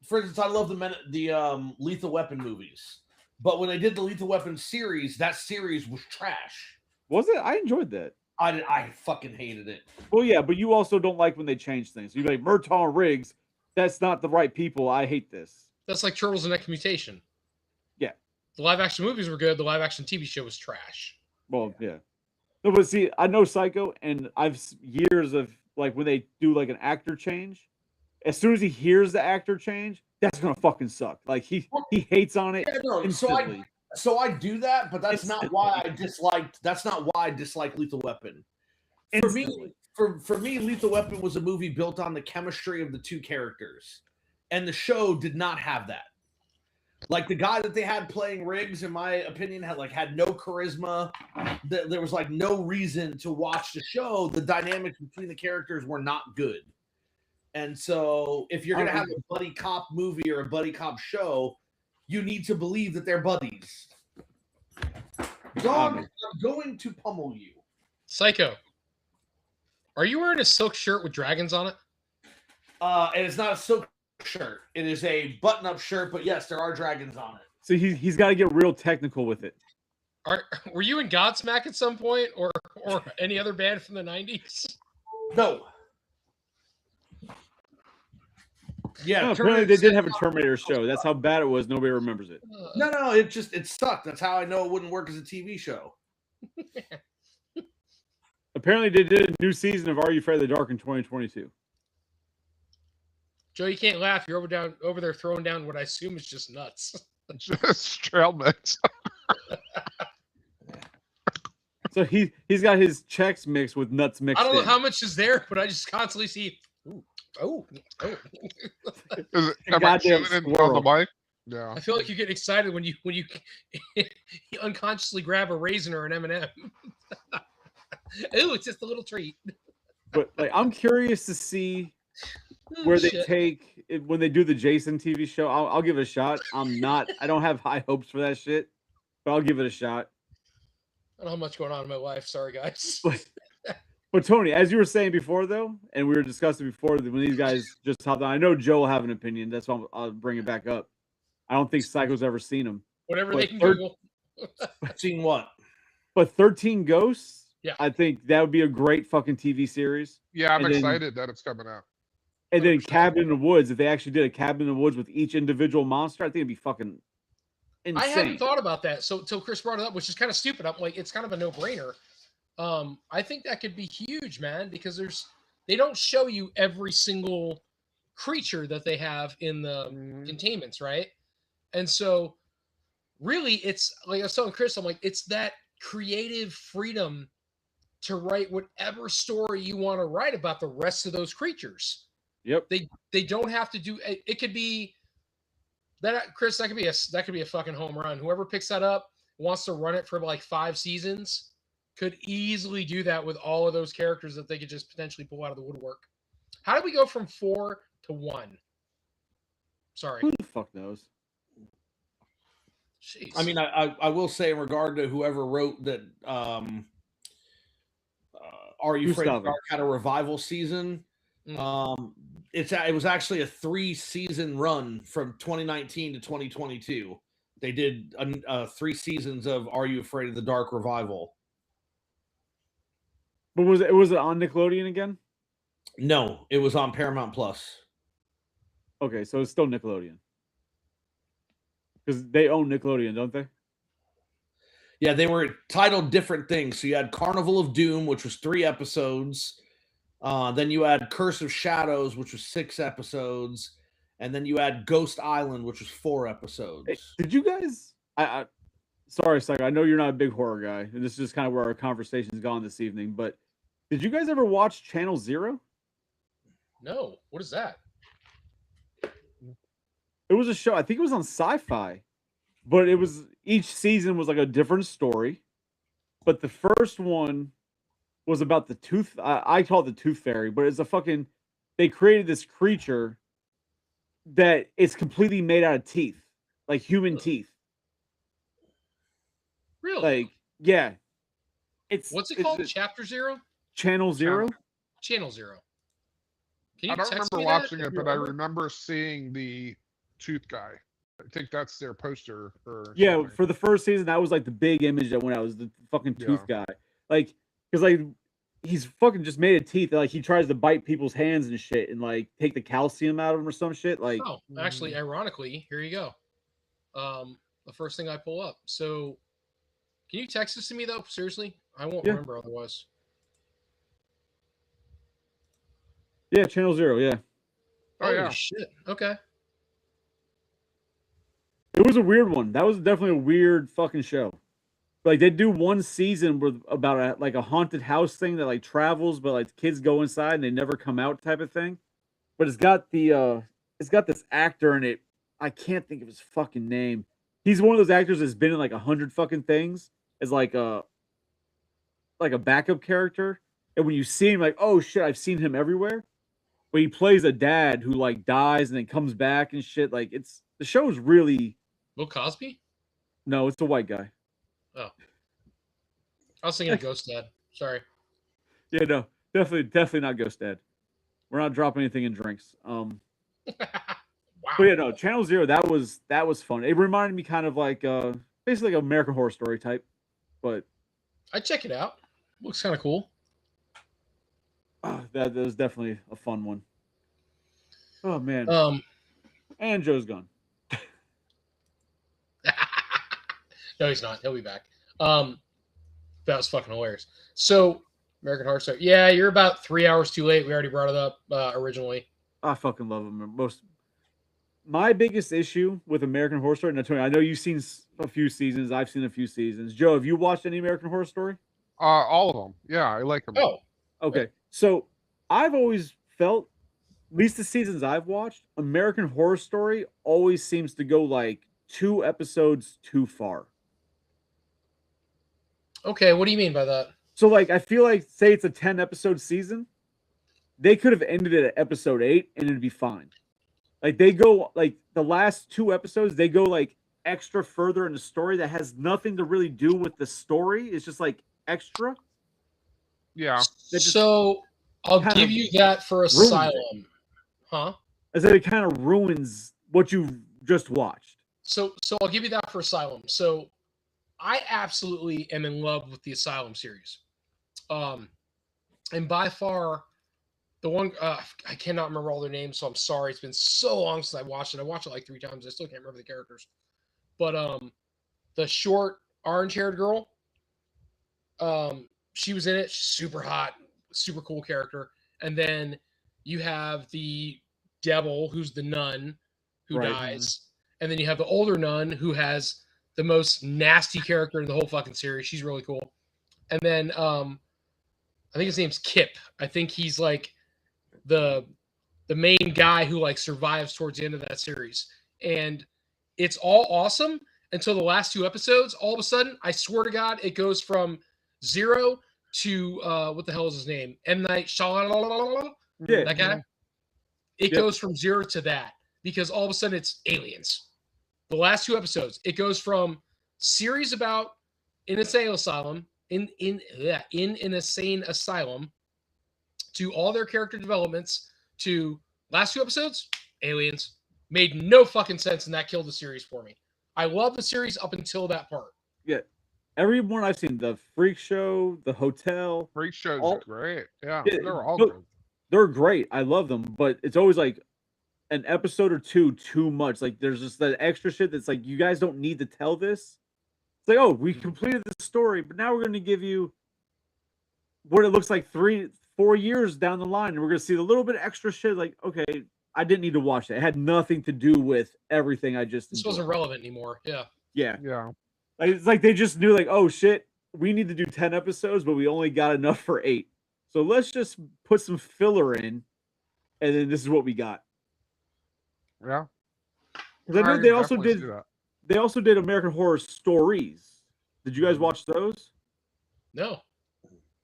for instance, I love the Lethal Weapon movies. But when they did the Lethal Weapon series, that series was trash. Was it? I enjoyed that. I fucking hated it. Well, yeah, but you also don't like when they change things. You're like, Murtaugh and Riggs, that's not the right people. I hate this. That's like Turtles and Next Mutation. Yeah. The live action movies were good. The live action TV show was trash. Well, yeah. No, but see, I know Psycho, and I've years of like when they do like an actor change. As soon as he hears the actor change, that's gonna fucking suck. Like he hates on it. Yeah, no, instantly. So I do that, but that's not why I disliked. That's not why I disliked Lethal Weapon. For me, Lethal Weapon was a movie built on the chemistry of the two characters, and the show did not have that. Like the guy that they had playing Riggs, in my opinion, had no charisma. There was like no reason to watch the show. The dynamics between the characters were not good. And so if you're going to have a buddy cop movie or a buddy cop show, you need to believe that they're buddies. Dog, I'm going to pummel you. Psycho. Are you wearing a silk shirt with dragons on it? And it's not a silk shirt. It is a button-up shirt, but yes, there are dragons on it. So he's got to get real technical with it. Were you in Godsmack at some point or any other band from the 90s? No. Yeah, no, apparently they did have a Terminator show. That's how bad it was. Nobody remembers it. No, it sucked. That's how I know it wouldn't work as a TV show. Apparently, they did a new season of Are You Afraid of the Dark in 2022. Joe, you can't laugh. You're over there throwing down what I assume is just nuts. Just trail mix. So he's got his checks mixed with nuts mixed. I don't know in. how much is there, but I just constantly see. Ooh, oh. Is it, am I Goddamn chewing on squirrel. the mic? Yeah. I feel like you get excited when you you unconsciously grab a raisin or an M&M. Ooh, it's just a little treat. But like, I'm curious to see where they Shit. take it when they do the Jason TV show. I'll give it a shot. I don't have high hopes for that shit, but I'll give it a shot. I don't have much going on in my life. Sorry, guys. But Tony, as you were saying before, though, and we were discussing before, when these guys just hopped on, I know Joe will have an opinion. That's why I'll bring it back up. I don't think Psycho's ever seen him. Whatever But they can third- Google. Seen what? But 13 Ghosts, Yeah. I think that would be a great fucking TV series. Yeah, I'm And then- excited that it's coming out. And then 100%. Cabin in the Woods, if they actually did a Cabin in the Woods with each individual monster, I think it'd be fucking insane. I hadn't thought about that. So till Chris brought it up, which is kind of stupid. I'm like, it's kind of a no-brainer. I think that could be huge, man, because they don't show you every single creature that they have in the containments, right? And so really it's like I was telling Chris, I'm like, it's that creative freedom to write whatever story you want to write about the rest of those creatures. Yep. They don't have to do it. Could be that, Chris, that could be a fucking home run. Whoever picks that up wants to run it for like 5 seasons could easily do that with all of those characters that they could just potentially pull out of the woodwork. How did we go from 4 to 1? Sorry. Who the fuck knows? Jeez. I mean, I will say in regard to whoever wrote that, Are You Afraid of the Dark had a revival season. It was actually a 3-season run from 2019 to 2022. They did 3 seasons of Are You Afraid of the Dark revival. But was it on Nickelodeon again? No, it was on Paramount Plus. Okay, so it's still Nickelodeon. Because they own Nickelodeon, don't they? Yeah, they were titled different things. So you had Carnival of Doom, which was 3 episodes. Then you had Curse of Shadows, which was 6 episodes. And then you had Ghost Island, which was 4 episodes. Hey, did you guys? Sorry, Psycho. I know you're not a big horror guy, and this is just kind of where our conversation's gone this evening. But did you guys ever watch Channel Zero? No. What is that? It was a show. I think it was on Sci-Fi, but it was each season was like a different story. But the first one was about the tooth. I call it the Tooth Fairy, but it's a fucking. They created this creature that is completely made out of teeth, like human teeth. Really? Like, yeah. What's it called? Chapter 0? Channel Zero? Channel 0. Can you I don't text remember me that watching if it, you but I remember? remember seeing the tooth guy. I think that's their poster. Or Yeah, something. for the first season, that was like the big image that went out, was the fucking tooth guy. Like, because like he's fucking just made of teeth. Like he tries to bite people's hands and shit, and like take the calcium out of them or some shit. Like, Oh, actually, ironically, here you go. The first thing I pull up. So, can you text this to me though? Seriously, I won't Yeah. remember otherwise. yeah, Channel Zero. Yeah, Oh Holy yeah. shit. Okay. it was a weird one. That was definitely a weird fucking show. Like they do one season with about a haunted house thing that like travels, but like kids go inside and they never come out type of thing. But it's got this actor in it. I can't think of his fucking name. He's one of those actors that's been in like 100 fucking things as like a backup character. And when you see him, like, oh shit, I've seen him everywhere. But he plays a dad who like dies and then comes back and shit. Like the show's really Bill Cosby? no, it's a white guy. Oh. I was thinking of Ghost Dad. Sorry. Yeah, no, definitely not Ghost Dad. We're not dropping anything in drinks. Wow. But yeah, no, Channel Zero, that was fun. It reminded me kind of like basically like American Horror Story type. But I'd check it out. Looks kind of cool. that was definitely a fun one. Oh man. And Joe's gone. No, he's not. He'll be back. That was fucking hilarious. So American Horror Story. Yeah, you're about 3 hours too late. We already brought it up originally. I fucking love them. My biggest issue with American Horror Story, now Tony, I know you've seen a few seasons. I've seen a few seasons. Joe, have you watched any American Horror Story? All of them. Yeah, I like them. Oh, Okay. So I've always felt, at least the seasons I've watched, American Horror Story always seems to go like 2 episodes too far. okay. What do you mean by that? So like I feel like say it's a 10 episode season, they could have ended it at episode 8 and it'd be fine. Like they go like the last 2 episodes, they go like extra further in the story that has nothing to really do with the story. It's just like extra. Yeah. That just So I'll kind give of you that for ruins Asylum, huh? As that it kind of ruins what you just watched. So I'll give you that for Asylum. So I absolutely am in love with the Asylum series. And by far the one I cannot remember all their names, so I'm sorry. It's been so long since I watched it. I watched it like 3 times. I still can't remember the characters. But the short orange-haired girl, she was in it. She's super hot, super cool character. And then you have the devil, who's the nun who Right. dies. And then you have the older nun who has the most nasty character in the whole fucking series. She's really cool. And then I think his name's Kip. I think he's like the main guy who like survives towards the end of that series. And it's all awesome until the last 2 episodes. All of a sudden, I swear to God, it goes from 0 to what the hell is his name? M. Night Shyamalan. Yeah. That guy. It Yep. goes from 0 to that because all of a sudden it's aliens. The last 2 episodes, it goes from series about an insane asylum in an insane asylum to all their character developments to last 2 episodes, aliens. Made no fucking sense, and that killed the series for me. I love the series up until that part. Yeah. Everyone I've seen, the Freak Show, the Hotel, Freak Show's all- great. Yeah, Yeah, they're all no, good. they're great. I love them, but it's always like an episode or 2 too much. Like there's just that extra shit that's like you guys don't need to tell this. It's like, oh, we completed the story, but now we're going to give you what it looks like 3-4 years down the line, and we're going to see a little bit extra shit. Like, okay, I didn't need to watch that. It had nothing to do with everything I just This enjoyed. wasn't relevant anymore. Yeah. Yeah. Yeah. Like, it's like they just knew, like, oh shit, we need to do 10 episodes, but we only got enough for 8. So let's just put some filler in, and then this is what we got. Yeah. Because I know could they also definitely did see that. they also did American Horror Stories. Did you guys watch those? No.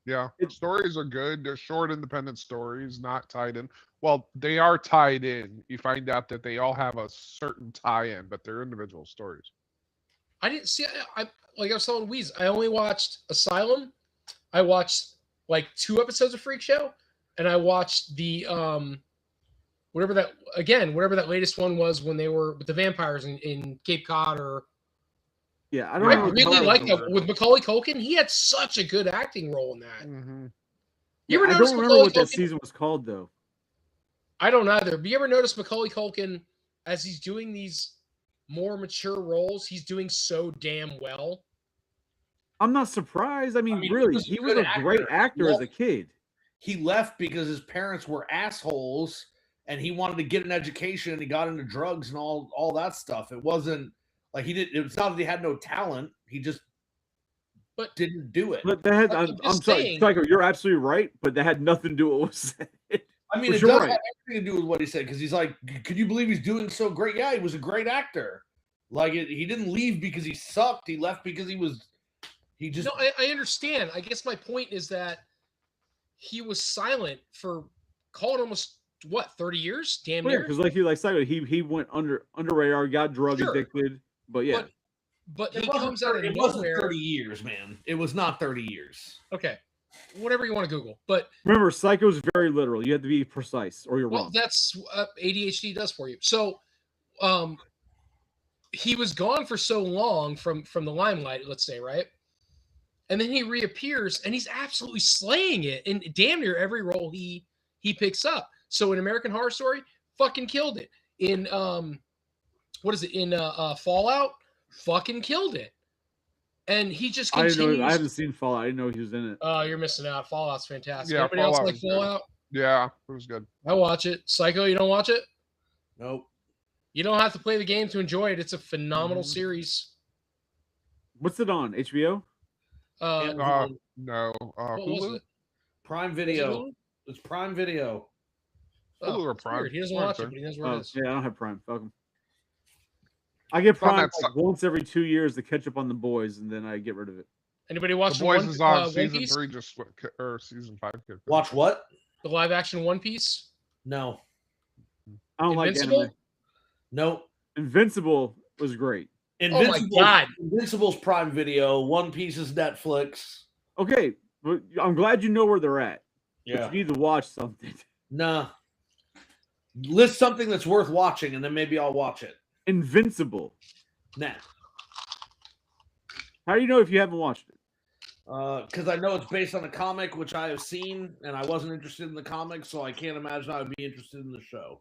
Yeah. It- Stories are good. They're short, independent stories, not tied in. Well, they are tied in. You find out that they all have a certain tie-in, but they're individual stories. I didn't see. I like I was telling Weez. I only watched Asylum. I watched like 2 episodes of Freak Show, and I watched the whatever that latest one was when they were with the vampires in Cape Cod. Or Yeah, I I don't know. really Cod like was that over. with Macaulay Culkin. He had such a good acting role in that. Mm-hmm. You ever I notice don't remember Macaulay what that Culkin? season was called though. I don't either. But you ever notice Macaulay Culkin as he's doing these more mature roles? He's doing so damn well. I'm not surprised. I mean, mean, he really, was a he was good a great actor. actor as a Well- kid. He left because his parents were assholes and he wanted to get an education and he got into drugs and all that stuff. It wasn't like it's not that he had no talent. He just But- didn't do it. But that had, I'm I'm just sorry, saying- Psycho, you're absolutely right, but that had nothing to do with what was said. I mean, But it you're does right. have everything to do with what he said because he's like, could you believe he's doing so great? Yeah, he was a great actor. Like he didn't leave because he sucked. He left because he just No, I understand. I guess my point is that he was silent for call it almost 30 years? Damn near. Because like Psycho, he went under radar, got drug Sure. addicted, but yeah. But It he wasn't comes out of 30 it wasn't nowhere. 30 years, man. It was not 30 years. Okay. Whatever you want to Google. But Remember, Psycho's very literal. You have to be precise, or you're well, wrong. that's ADHD does for you. So he was gone for so long from the limelight, let's say, right? And then he reappears and he's absolutely slaying it in damn near every role he picks up. So in American Horror Story, fucking killed it. In what is it? In Fallout, fucking killed it. and he just I continues. didn't know. I haven't seen Fallout. I didn't know he was in it. Oh, you're missing out. Fallout's fantastic. Yeah, Anybody else Fallout like was good. Fallout? Yeah, it was good. I watch it. Psycho, you don't watch it? Nope. You don't have to play the game to enjoy it. It's a phenomenal Mhm. series. What's it on? HBO? Amazon No, what was Hulu. it? Prime Was it Video. Hulu? It's Prime Video. Oh, Hulu or it's Prime. weird. He doesn't One watch of it, the but he knows where Oh, it is. yeah, I don't have Prime. Fuck 'em. I get on Prime that like once every 2 years to catch up on The Boys, and then I get rid of it. Anybody The watching Boys One, is on One season Piece? 3, or season 5. Watch what? The live action One Piece? No. I don't like Invincible? anime. Nope. Invincible was great. Oh my God. Invincible's Prime Video. One Piece is Netflix. Okay, but I'm glad you know where they're at. But Yeah. you need to watch something. Nah. List something that's worth watching, and then maybe I'll watch it. Invincible. Nah. How do you know if you haven't watched it? Because I know it's based on a comic, which I have seen, and I wasn't interested in the comic, so I can't imagine I would be interested in the show.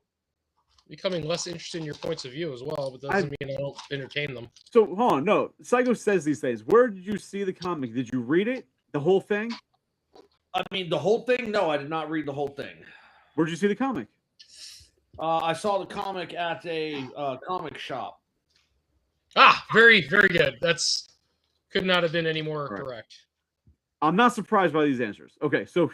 Becoming less interested in your points of view as well, but doesn't mean I don't entertain them. So hold on, no. Psycho says these things. Where did you see the comic? Did you read it? The whole thing? I mean, the whole thing? No, I did not read the whole thing. Where'd you see the comic? I saw the comic at a comic shop. Ah, very, very good. That's could not have been any more Right. correct. I'm not surprised by these answers. Okay, so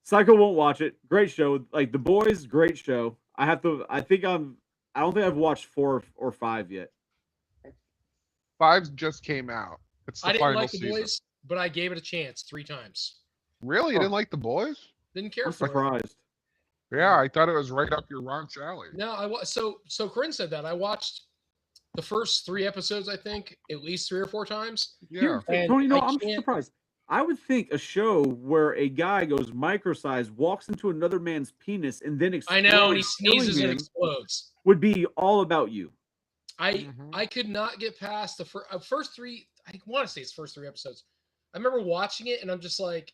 Psycho won't watch it. Great show. Like The Boys, great show. I don't think I've watched 4 or 5 yet. 5 just came out. It's the I didn't final like The season. Boys, but I gave it a chance 3 times. Really? You Oh. didn't like The Boys? Didn't care I'm for it. surprised. Yeah, I thought it was right up your Ronch alley. No, so Corinne said that. I watched the first 3 episodes, I think, at least 3 or 4 times. Yeah. And Tony, no, I I'm can't- surprised. I would think a show where a guy goes micro-sized, walks into another man's penis, and then I know, and he explodes, killing sneezes and him, explodes. would be all about you. Mhm. I could not get past the first 3. I want to say it's first 3 episodes. I remember watching it, and I'm just like,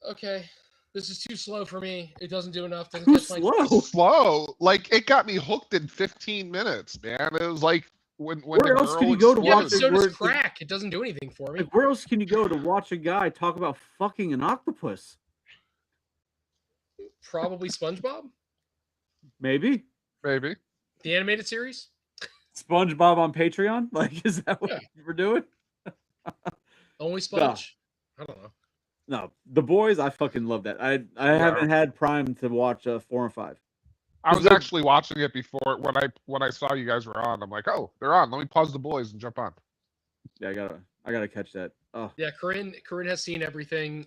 okay, this is too slow for me. It doesn't do enough. Doesn't Too catch my slow. Slow. Like, it got me hooked in 15 minutes, man. It was like when Where the else can girl you go to Yeah, watch but it? so where does it's- crack. It doesn't do anything for me. Like, where else can you go to watch a guy talk about fucking an octopus? Probably SpongeBob, Maybe Maybe. the animated series. SpongeBob on Patreon. Like, is that what Yeah. we're doing? Only Sponge. I don't know. No, The Boys. I fucking love that. I haven't had Prime to watch 4 and 5. I was they're- actually watching it before when I saw you guys were on. I'm like, oh, they're on. Let me pause The Boys and jump on. Yeah, I gotta catch that. Oh, Yeah, Corinne has seen everything.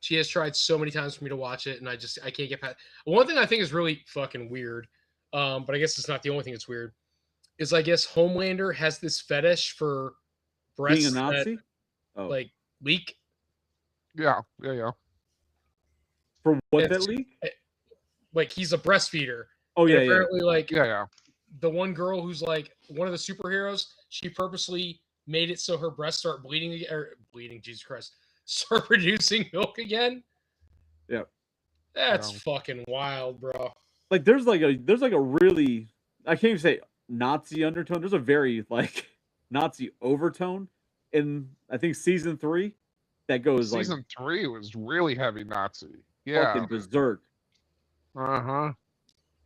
She has tried so many times for me to watch it, and I can't get past. One thing I think is really fucking weird, but I guess it's not the only thing that's weird, is I guess Homelander has this fetish for breasts being a Nazi. that, Oh, like leak. Yeah. for what that it's- leak? Like he's a breastfeeder. Oh And yeah, yeah. apparently, like Yeah. the one girl who's like one of the superheroes, she purposely made it so her breasts start bleeding or bleeding. Jesus Christ, start producing milk again. Yep. That's Wow. fucking wild, bro. Like there's like a really, I can't even say Nazi undertone. There's a very like Nazi overtone in I think season 3 that goes Season 3 was really heavy Nazi. like Yeah. fucking berserk. Uh-huh.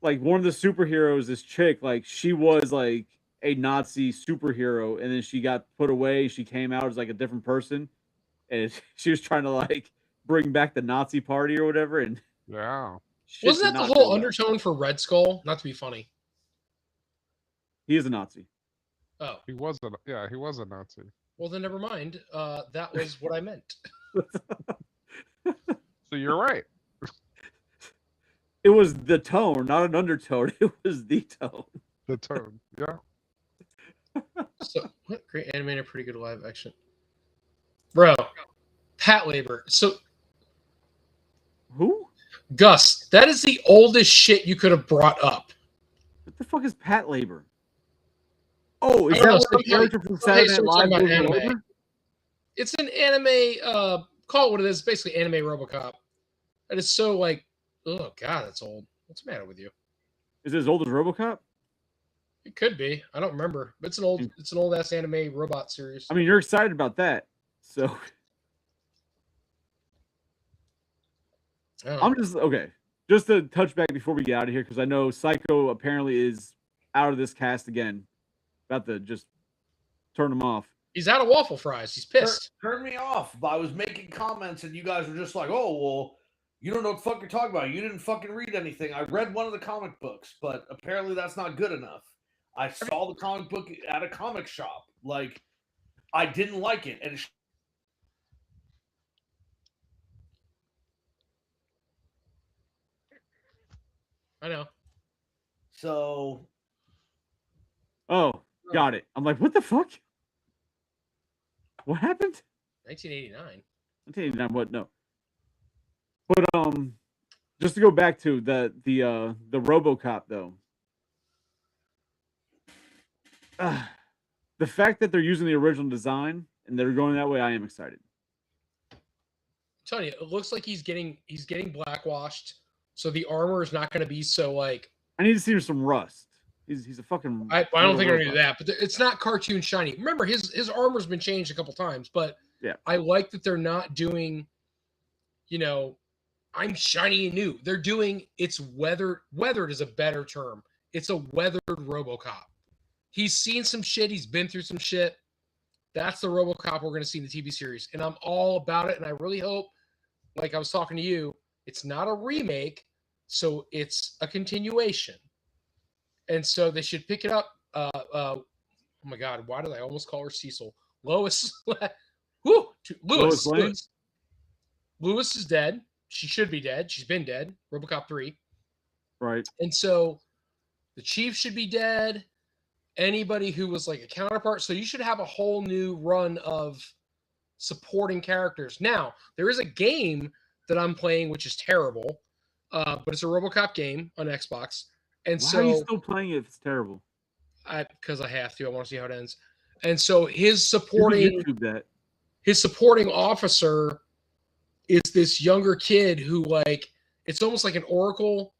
Like one of the superheroes, this chick, like she was like a Nazi superhero, and then she got put away. She came out as like a different person, and she was trying to like bring back the Nazi party or whatever. And Yeah. shit Wasn't did that the not whole go well. undertone for Red Skull? Not to be funny. He is a Nazi. Oh, He was a Nazi. well then never mind. That was what I meant. So you're right. It was the tone, not an undertone. It was the tone. The tone. Yeah. So what great animated, pretty good live action. Bro, Pat Labor. So Who? Gus, that is the oldest shit you could have brought up. What the fuck is Pat Labor? Oh, is I don't that know, what the somebody- character from somebody Saturday Night starts talking Live about was anime. over? It's an anime, call it what it is, basically anime RoboCop. And it's so like, oh god, that's old. What's the matter with you? Is it as old as RoboCop? It could be. I don't remember. But it's an old ass anime robot series. I mean, you're excited about that, so Oh. I'm just okay. Just to touch back before we get out of here, because I know Psycho apparently is out of this cast again. About to just turn him off. He's out of waffle fries. He's pissed. Turned me off. I was making comments and you guys were just like, "Oh, well, you don't know what the fuck you're talking about. You didn't fucking read anything. I read one of the comic books, but apparently that's not good enough. I saw the comic book at a comic shop. Like, I didn't like it, and I know. so Oh, got it. I'm like, what the fuck? What happened? 1989. 1989. What? No. But just to go back to the RoboCop though. The fact that they're using the original design and they're going that way, I am excited. I'm telling you, it looks like he's getting blackwashed, so the armor is not going to be so like. I need to see some rust. He's a fucking. I don't think they're going to do that, but it's not cartoon shiny. Remember, his armor's been changed a couple times, but yeah, I like that they're not doing. You know, I'm shiny and new. They're doing it's weathered. Weathered is a better term. It's a weathered RoboCop. He's seen some shit. He's been through some shit. That's the RoboCop we're going to see in the TV series. And I'm all about it. And I really hope, like I was talking to you, it's not a remake. So it's a continuation. And so they should pick it up. Oh my God. Why did I almost call her Cecil? Lois. Woo, Lewis. Lewis is dead. She should be dead. She's been dead. RoboCop 3. Right. And so the Chief should be dead. Anybody who was like a counterpart. So you should have a whole new run of supporting characters. Now, there is a game that I'm playing, which is terrible, but it's a RoboCop game on Xbox. And Why so are you still playing it if it's terrible? Because I have to. I want to see how it ends. And so his supporting officer is this younger kid who, like, it's almost like an Oracle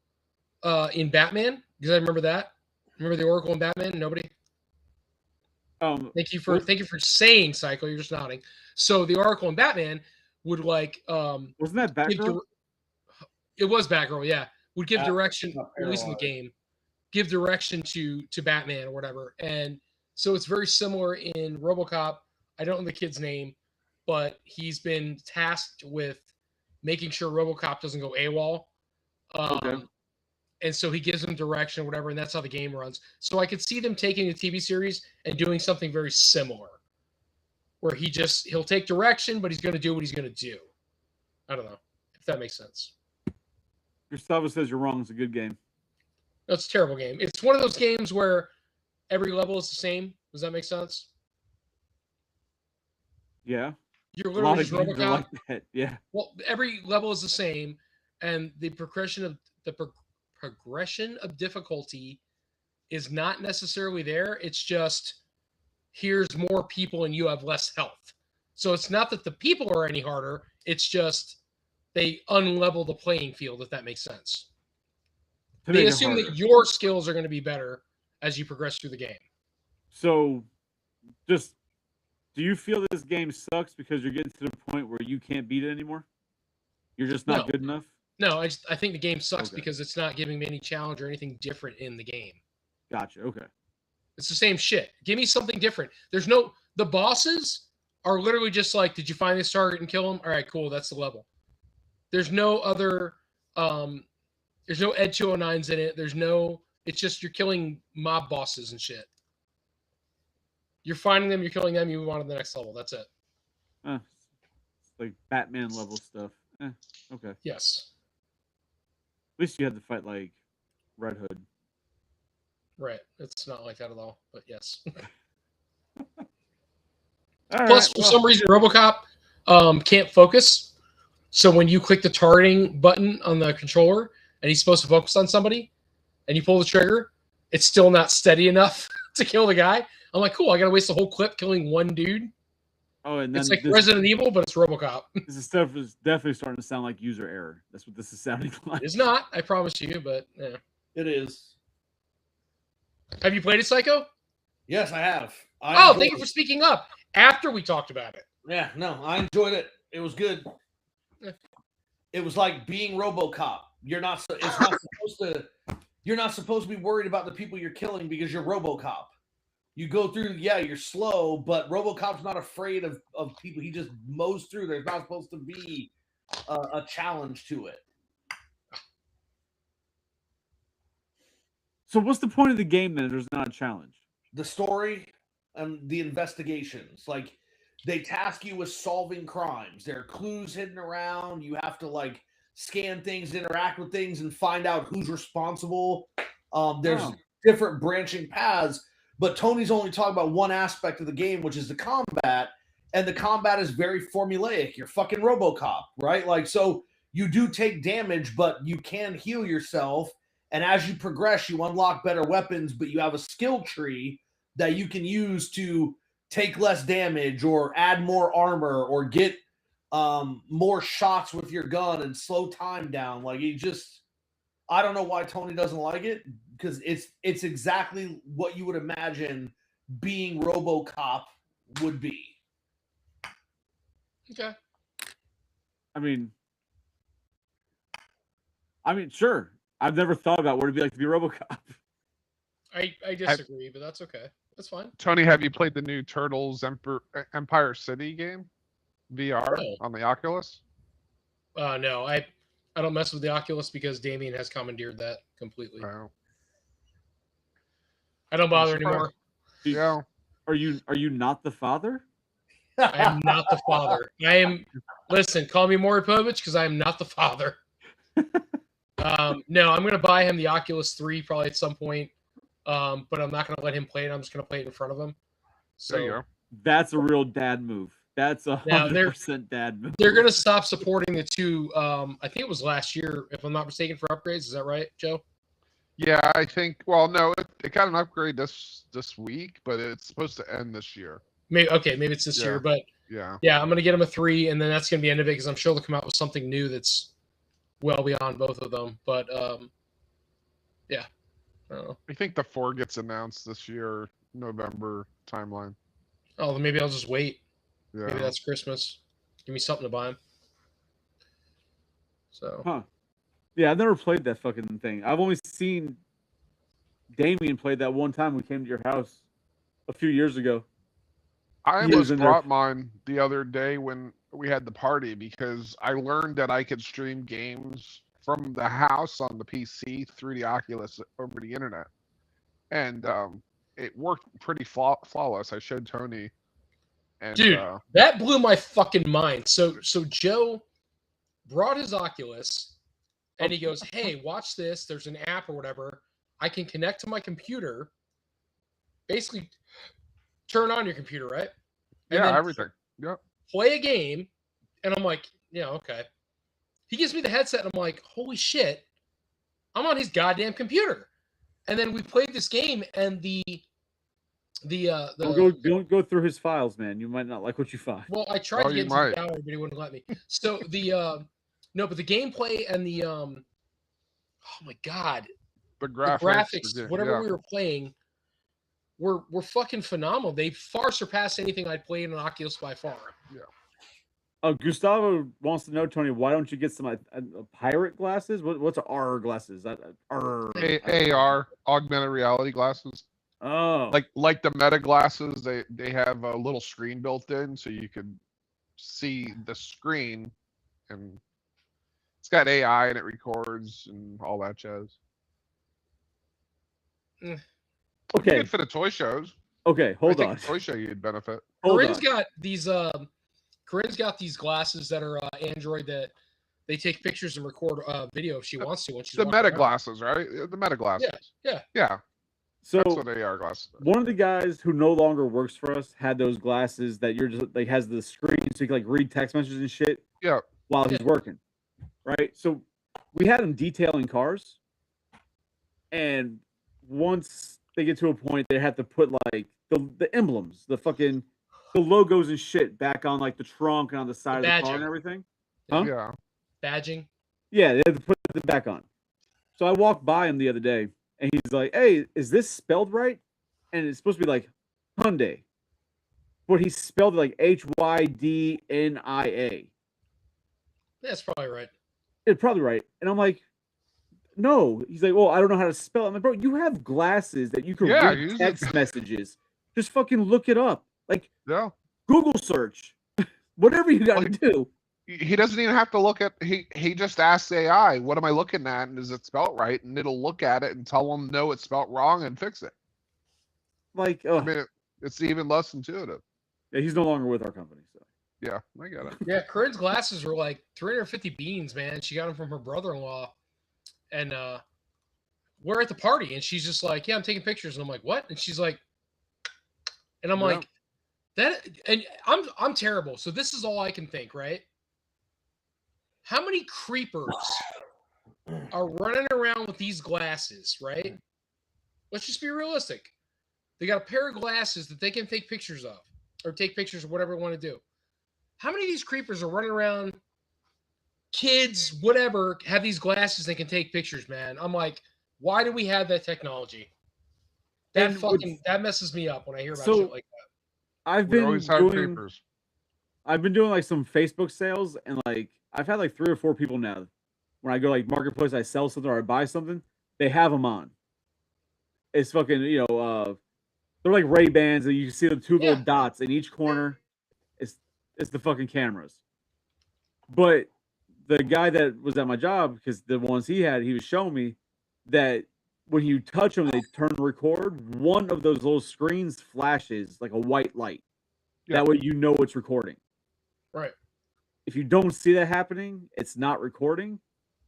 in Batman. Because I remember that. Remember the Oracle in Batman? Nobody? Thank you for saying Psycho. You're just nodding. So the Oracle in Batman would like wasn't that Batgirl? It was Batgirl, yeah. Would give direction, at least in the game, give direction to Batman or whatever. And so it's very similar in RoboCop. I don't know the kid's name, but he's been tasked with making sure RoboCop doesn't go AWOL. Okay. And so he gives them direction or whatever, and that's how the game runs. So I could see them taking the TV series and doing something very similar, where he'll take direction, but he's going to do what he's going to do. I don't know if that makes sense. Gustavo says you're wrong. It's a good game. That's a terrible game. It's one of those games where every level is the same. Does that make sense? Yeah. You're literally just games are RoboCop. like that. Yeah. Well, every level is the same, and the progression of difficulty is not necessarily there. It's just here's more people and you have less health. So it's not that the people are any harder. It's just they unlevel the playing field, if that makes sense. They assume that your skills are going to be better as you progress through the game. So just do you feel this game sucks because you're getting to the point where you can't beat it anymore? You're just not good enough? No, I think the game sucks because it's not giving me any challenge or anything different in the game. Gotcha. Okay. It's the same shit. Give me something different. The bosses are literally just like, did you find this target and kill him? All right, cool. That's the level. There's no other, there's no Ed 209s in it. It's just you're killing mob bosses and shit. You're finding them, you're killing them, you move on to the next level. That's it. It's like Batman level stuff. Okay. Yes. At least you had to fight like Red Hood. Right. It's not like that at all, but yes. Plus, for some reason, RoboCop can't focus. So when you click the targeting button on the controller and he's supposed to focus on somebody and you pull the trigger, it's still not steady enough to kill the guy. I'm like, cool, I got to waste the whole clip killing one dude. Oh, and then it's like Resident Evil, but it's RoboCop. This stuff is definitely starting to sound like user error. That's what this is sounding like. It's not, I promise you, but yeah. It is. Have you played it, Psycho? Yes, I have. Thank you for speaking up after we talked about it. Yeah, no, I enjoyed it. It was good. Yeah. It was like being RoboCop. You're not. It's not supposed to. You're not supposed to be worried about the people you're killing because you're RoboCop. You go through. Yeah, you're slow, but RoboCop's not afraid of people. He just mows through. There's not supposed to be a challenge to it. So what's the point of the game then if there's not a challenge? The story and the investigations. Like, they task you with solving crimes. There are clues hidden around. You have to like scan things, interact with things, and find out who's responsible. There's different branching paths, but Tony's only talking about one aspect of the game, which is the combat, and the combat is very formulaic. You're fucking RoboCop, right? Like, so you do take damage, but you can heal yourself. And as you progress, you unlock better weapons, but you have a skill tree that you can use to take less damage or add more armor or get more shots with your gun and slow time down. Like, I don't know why Tony doesn't like it, because it's exactly what you would imagine being RoboCop would be. Okay. I mean, sure. I've never thought about what it'd be like to be RoboCop. I disagree, but that's okay. That's fine. Tony, have you played the new Turtles Empire City game? VR on the Oculus? No, I don't mess with the Oculus because Damien has commandeered that completely. Wow. I don't bother anymore. Yeah. Are you not the father? I am not the father. Listen, call me Maury Povich because I am not the father. No, I'm going to buy him the Oculus 3 probably at some point. But I'm not going to let him play it. I'm just going to play it in front of him. So There you go. That's a real dad move. That's 100% dad move. They're going to stop supporting the two. I think it was last year, if I'm not mistaken, for upgrades. Is that right, Joe? Yeah, I think. Well, no, it got an upgrade this week, but it's supposed to end this year. Maybe it's this year, but yeah, I'm going to get him a 3, and then that's going to be the end of it because I'm sure they'll come out with something new that's well beyond both of them. But yeah. I think the 4 gets announced this year, November timeline. Oh, then maybe I'll just wait. Yeah. Maybe that's Christmas. Give me something to buy him. So. Yeah, I've never played that fucking thing. I've only seen Damien play that one time we came to your house a few years ago. I almost brought mine the other day when we had the party because I learned that I could stream games from the house on the PC through the Oculus over the internet. And it worked pretty flawless. I showed Tony. And, dude, that blew my fucking mind. So Joe brought his Oculus and he goes, hey, watch this. There's an app or whatever. I can connect to my computer. Basically, turn on your computer, right? And yeah, everything. Yep. Play a game. And I'm like, yeah, okay. He gives me the headset, and I'm like, holy shit, I'm on his goddamn computer. And then we played this game, and don't go through his files, man. You might not like what you find. Well, I tried to get into the gallery, but he wouldn't let me. So but the gameplay and the oh my god, the graphics, whatever we were playing, were fucking phenomenal. They far surpassed anything I'd played on Oculus by far. Yeah. Gustavo wants to know, Tony, why don't you get some pirate glasses? What's AR glasses? AR, augmented reality glasses. Oh, like the Meta glasses, they have a little screen built in, so you can see the screen, and it's got AI and it records and all that jazz. Okay, good for the toy shows. Okay, hold on. Toy show you'd benefit. Corinne's got these. Corinne's got these glasses that are Android that they take pictures and record video if she wants to. When she's the Meta glasses, right? The Meta glasses. Yeah. So that's what AR glasses. One of the guys who no longer works for us had those glasses that you're just like has the screen so you can like read text messages and shit. Yeah. While he's working, right? So we had him detailing cars, and once they get to a point, they have to put like the emblems, the logos and shit back on like the trunk and on the side of the car and everything. Huh? Yeah. Badging. Yeah, they had to put it back on. So I walked by him the other day and he's like, "Hey, is this spelled right?" And it's supposed to be like Hyundai, but he spelled it like Hyddnia. That's probably right. It's probably right. And I'm like, no. He's like, well, I don't know how to spell it. I'm like, bro, you have glasses that you can Yeah, read use it. text messages. Just fucking look it up. Like Yeah. Google search. Whatever you gotta Like- do. He doesn't even have to look at he just asks AI, what am I looking at? And is it spelled right? And it'll look at it and tell him no, it's spelled wrong and fix it. Like, I mean, it's even less intuitive. yeah, he's no longer with our company. So Yeah, I get it. Yeah, Corinne's glasses were like 350 beans, man. She got them from her brother-in-law, and we're at the party, and she's just like, "Yeah, I'm taking pictures," and I'm like, "What?" And she's like, and I'm Yeah. like, "That," and I'm terrible. So this is all I can think, right? How many creepers are running around with these glasses, right? Let's just be realistic. They got a pair of glasses that they can take pictures of, or take pictures of whatever they want to do. How many of these creepers are running around, kids, whatever, have these glasses they can take pictures, man? I'm like, why do we have that technology? That And fucking that messes me up when I hear about So- shit like that. I've We been always have doing creepers. I've been doing like some Facebook sales, and like I've had like 3 or 4 people now. When I go like marketplace, I sell something or I buy something, they have them on. It's fucking, they're like Ray-Bans, and you can see the 2 little Yeah. dots in each corner. It's the fucking cameras. But the guy that was at my job, because the ones he had, he was showing me that when you touch them, they turn record. One of those little screens flashes like a white light. Yeah. That way you know it's recording. Right. If you don't see that happening, it's not recording.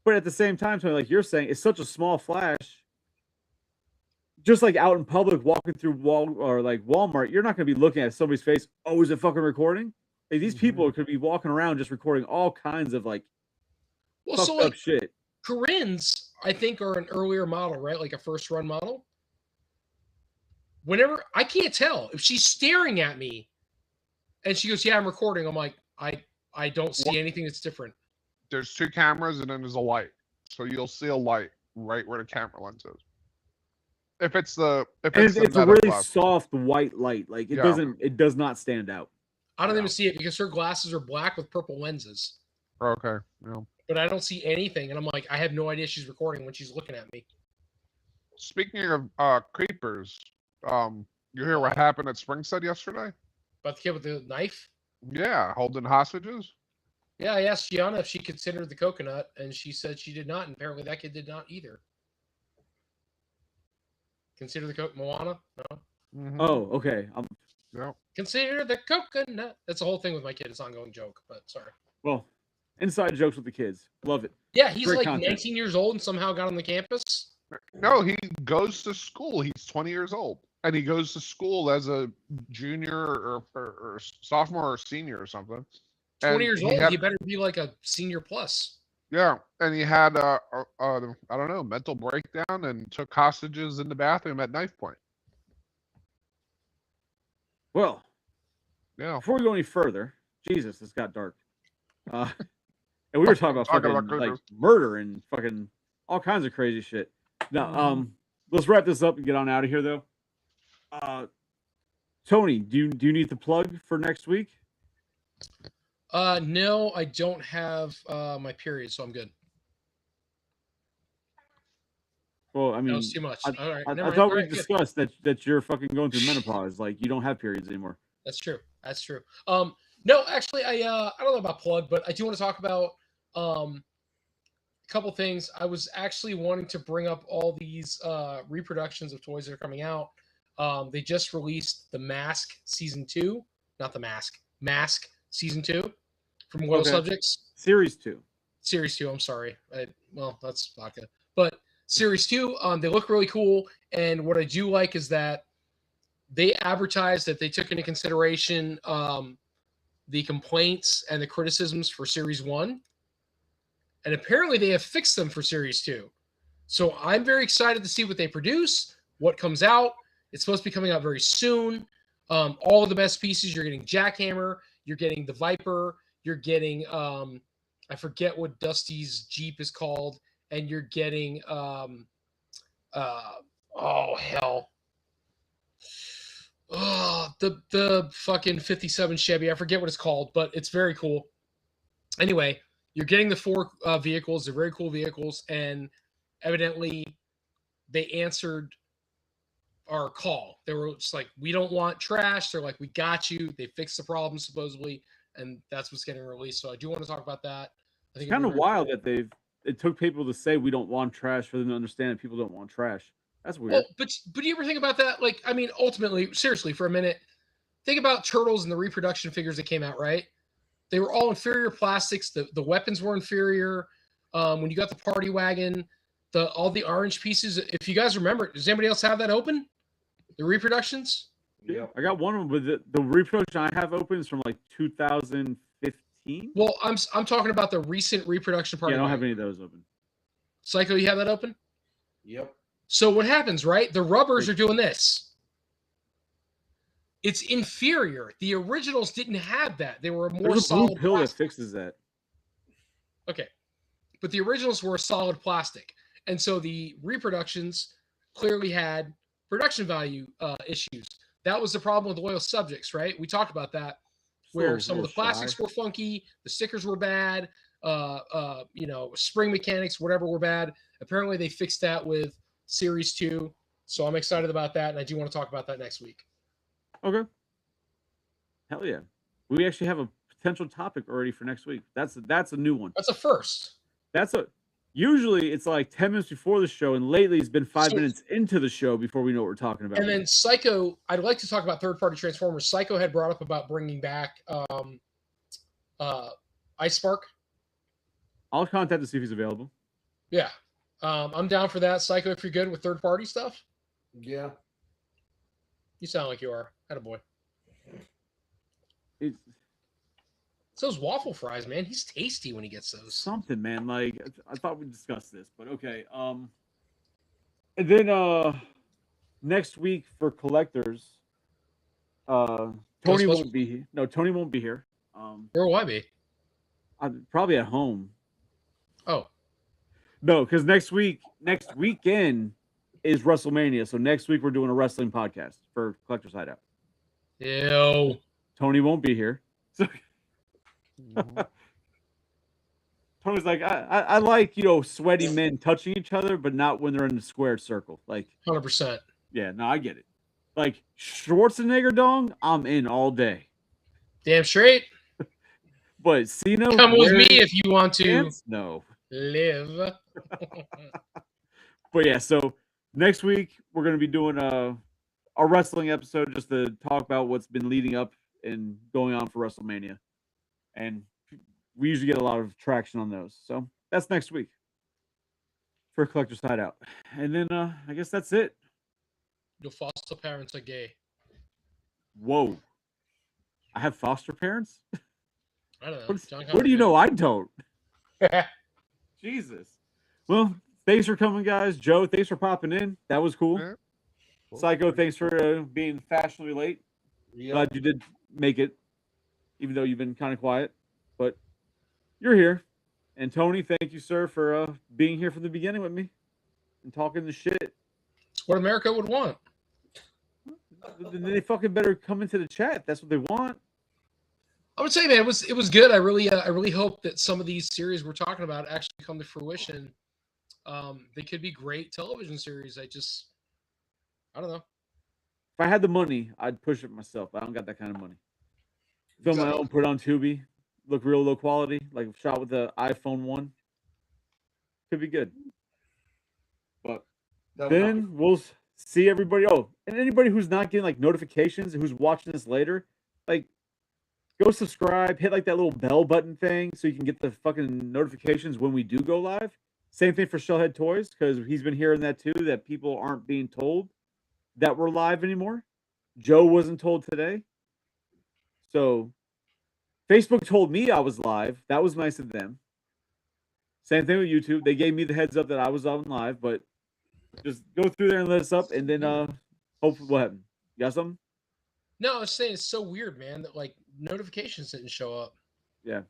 But at the same time, Tony, like you're saying, it's such a small flash. Just like out in public, walking through Walmart, you're not going to be looking at somebody's face. Oh, is it fucking recording? Like these people could be walking around just recording all kinds of like Well, fucked so up like shit. Corinne's, I think, are an earlier model, right? Like a first run model. Whenever I can't tell if she's staring at me and she goes, "Yeah, I'm recording." I'm like, I don't see anything that's different. There's 2 cameras and then there's a light. So you'll see a light right where the camera lens is. If it's the And the it's a Meta really glass. soft white light. Like Yeah. it does not stand out. I don't Yeah. even see it because her glasses are black with purple lenses. Okay. Yeah. But I don't see anything, and I'm like, I have no idea she's recording when she's looking at me. Speaking of creepers, you hear what happened at Springstead yesterday? About the kid with the knife. Yeah, holding hostages. Yeah, I asked Gianna if she considered the coconut, and she said she did not, and apparently that kid did not either. Consider the Moana? No. Mhm. Oh, okay. Yeah. Consider the coconut. That's the whole thing with my kid. It's an ongoing joke, but sorry. Well, inside jokes with the kids. Love it. Yeah, he's Great like content. 19 years old and somehow got on the campus. No, he goes to school. He's 20 years old, and he goes to school as a junior or sophomore or senior or something. 20 And years he old, had- he better be like a senior plus. Yeah, and he had I don't know, mental breakdown and took hostages in the bathroom at knife point. Well, Yeah. before we go any further, Jesus, this got dark. And we were talking about Talking fucking about like creepers. murder and fucking all kinds of crazy shit. Now, let's wrap this up and get on out of here, though. Tony, do you need the plug for next week? No, I don't have my period, so I'm good. Well, I That mean, was too much. All right, I never mind. thought All we right, good. discussed that you're fucking going through menopause. Like you don't have periods anymore. That's true. That's true. No, actually, I don't know about plug, but I do want to talk about a couple things. I was actually wanting to bring up all these reproductions of toys that are coming out. They just released the Mask Season 2, not the Mask Season 2 from Loyal Okay. Subjects. Series 2. Series 2, I'm sorry. Well, that's vodka. But Series 2, they look really cool. And what I do like is that they advertised that they took into consideration the complaints and the criticisms for Series 1. And apparently they have fixed them for Series 2. So I'm very excited to see what they produce, what comes out. It's supposed to be coming out very soon. All of the best pieces. You're getting Jackhammer. You're getting the Viper. You're getting, I forget what Dusty's Jeep is called. And you're getting Oh hell. Oh, the fucking 57 Chevy. I forget what it's called, but it's very cool. Anyway, you're getting the 4 vehicles. They're very cool vehicles, and evidently they answered our call. They were just like, we don't want trash. They're like, we got you. They fixed the problem supposedly, and that's what's getting released. So I do want to talk about that. I think It's kind of wild that it took people to say we don't want trash for them to understand that people don't want trash. That's weird. Well, but do you ever think about that? Like, I mean, ultimately, seriously, for a minute, think about Turtles and the reproduction figures that came out, right? They were all inferior plastics. The weapons were inferior. When you got the party wagon, all the orange pieces. If you guys remember, does anybody else have that open? The reproductions? Yeah, I got one of them, but the reproduction I have open is from like 2015. Well, I'm talking about the recent reproduction party. Yeah, I don't wagon. have any of those open. Psycho, you have that open? Yep. So what happens, right? The rubbers are doing this. It's inferior. The originals didn't have that. They were a more There's a solid blue pill plastic. that fixes that. Okay. But the originals were a solid plastic. And so the reproductions clearly had production value issues. That was the problem with Loyal Subjects, right? We talked about that, where some of the plastics were funky, the stickers were bad, spring mechanics, whatever were bad. Apparently they fixed that with Series 2. So I'm excited about that, and I do want to talk about that next week. Okay. Hell yeah. We actually have a potential topic already for next week. That's a new one. That's a first. Usually it's like 10 minutes before the show, and lately it's been 5 minutes into the show before we know what we're talking about. And then Psycho, I'd like to talk about third-party Transformers. Psycho had brought up about bringing back Ice Spark. I'll contact to see if he's available. Yeah. I'm down for that. Psycho, if you're good with third-party stuff. Yeah. You sound like you are. Attaboy. It's It's those waffle fries, man. He's tasty when he gets those. something, man. Like, I thought we discussed this, but okay. And then next week for collectors, Tony won't be here. No, Tony won't be here. Where will I be? I'm probably at home. Oh. No, because next weekend is WrestleMania. So next week we're doing a wrestling podcast for Collector's Hideout. Ew. Tony won't be here. So Tony's like, I like, sweaty men touching each other, but not when they're in the squared circle. Like 100%. Yeah, no, I get it. Like Schwarzenegger dong, I'm in all day. Damn straight. But Cena, come with me if you want to dance? No. live. But yeah, so next week we're gonna be doing a wrestling episode just to talk about what's been leading up and going on for WrestleMania. And we usually get a lot of traction on those. So that's next week for Collector's Hideout. And then I guess that's it. Your foster parents are gay. Whoa. I have foster parents? I don't know. What do you know? I don't. Jesus. Well, thanks for coming, guys. Joe, thanks for popping in. That was cool. Yeah. Psycho, thanks for being fashionably late. Yep. Glad you did make it, even though you've been kind of quiet. But you're here. And Tony, thank you, sir, for being here from the beginning with me and talking the shit. It's what America would want. Then they fucking better come into the chat if that's what they want. I would say, man, it was good. I really hope that some of these series we're talking about actually come to fruition. They could be great television series. I don't know. If I had the money, I'd push it myself. I don't got that kind of money. Film my own, put it on Tubi, look real low quality, like shot with the iPhone 1. Could be good. But then we'll see everybody. Oh, and anybody who's not getting like notifications, who's watching this later, like go subscribe, hit like that little bell button thing so you can get the fucking notifications when we do go live. Same thing for Shellhead Toys, because he's been hearing that too, that people aren't being told that we're live anymore. Joe wasn't told today. So Facebook told me I was live. That was nice of them. Same thing with YouTube. They gave me the heads up that I was on live, but just go through there and let us up, and then hopefully what happened? You got something? No, I was saying it's so weird, man, that like notifications didn't show up. Yeah.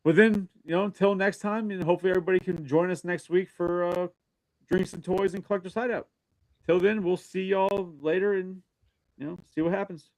But then, until next time, and hopefully everybody can join us next week for drinks and toys and Collector's Hideout. Till then, we'll see y'all later and see what happens.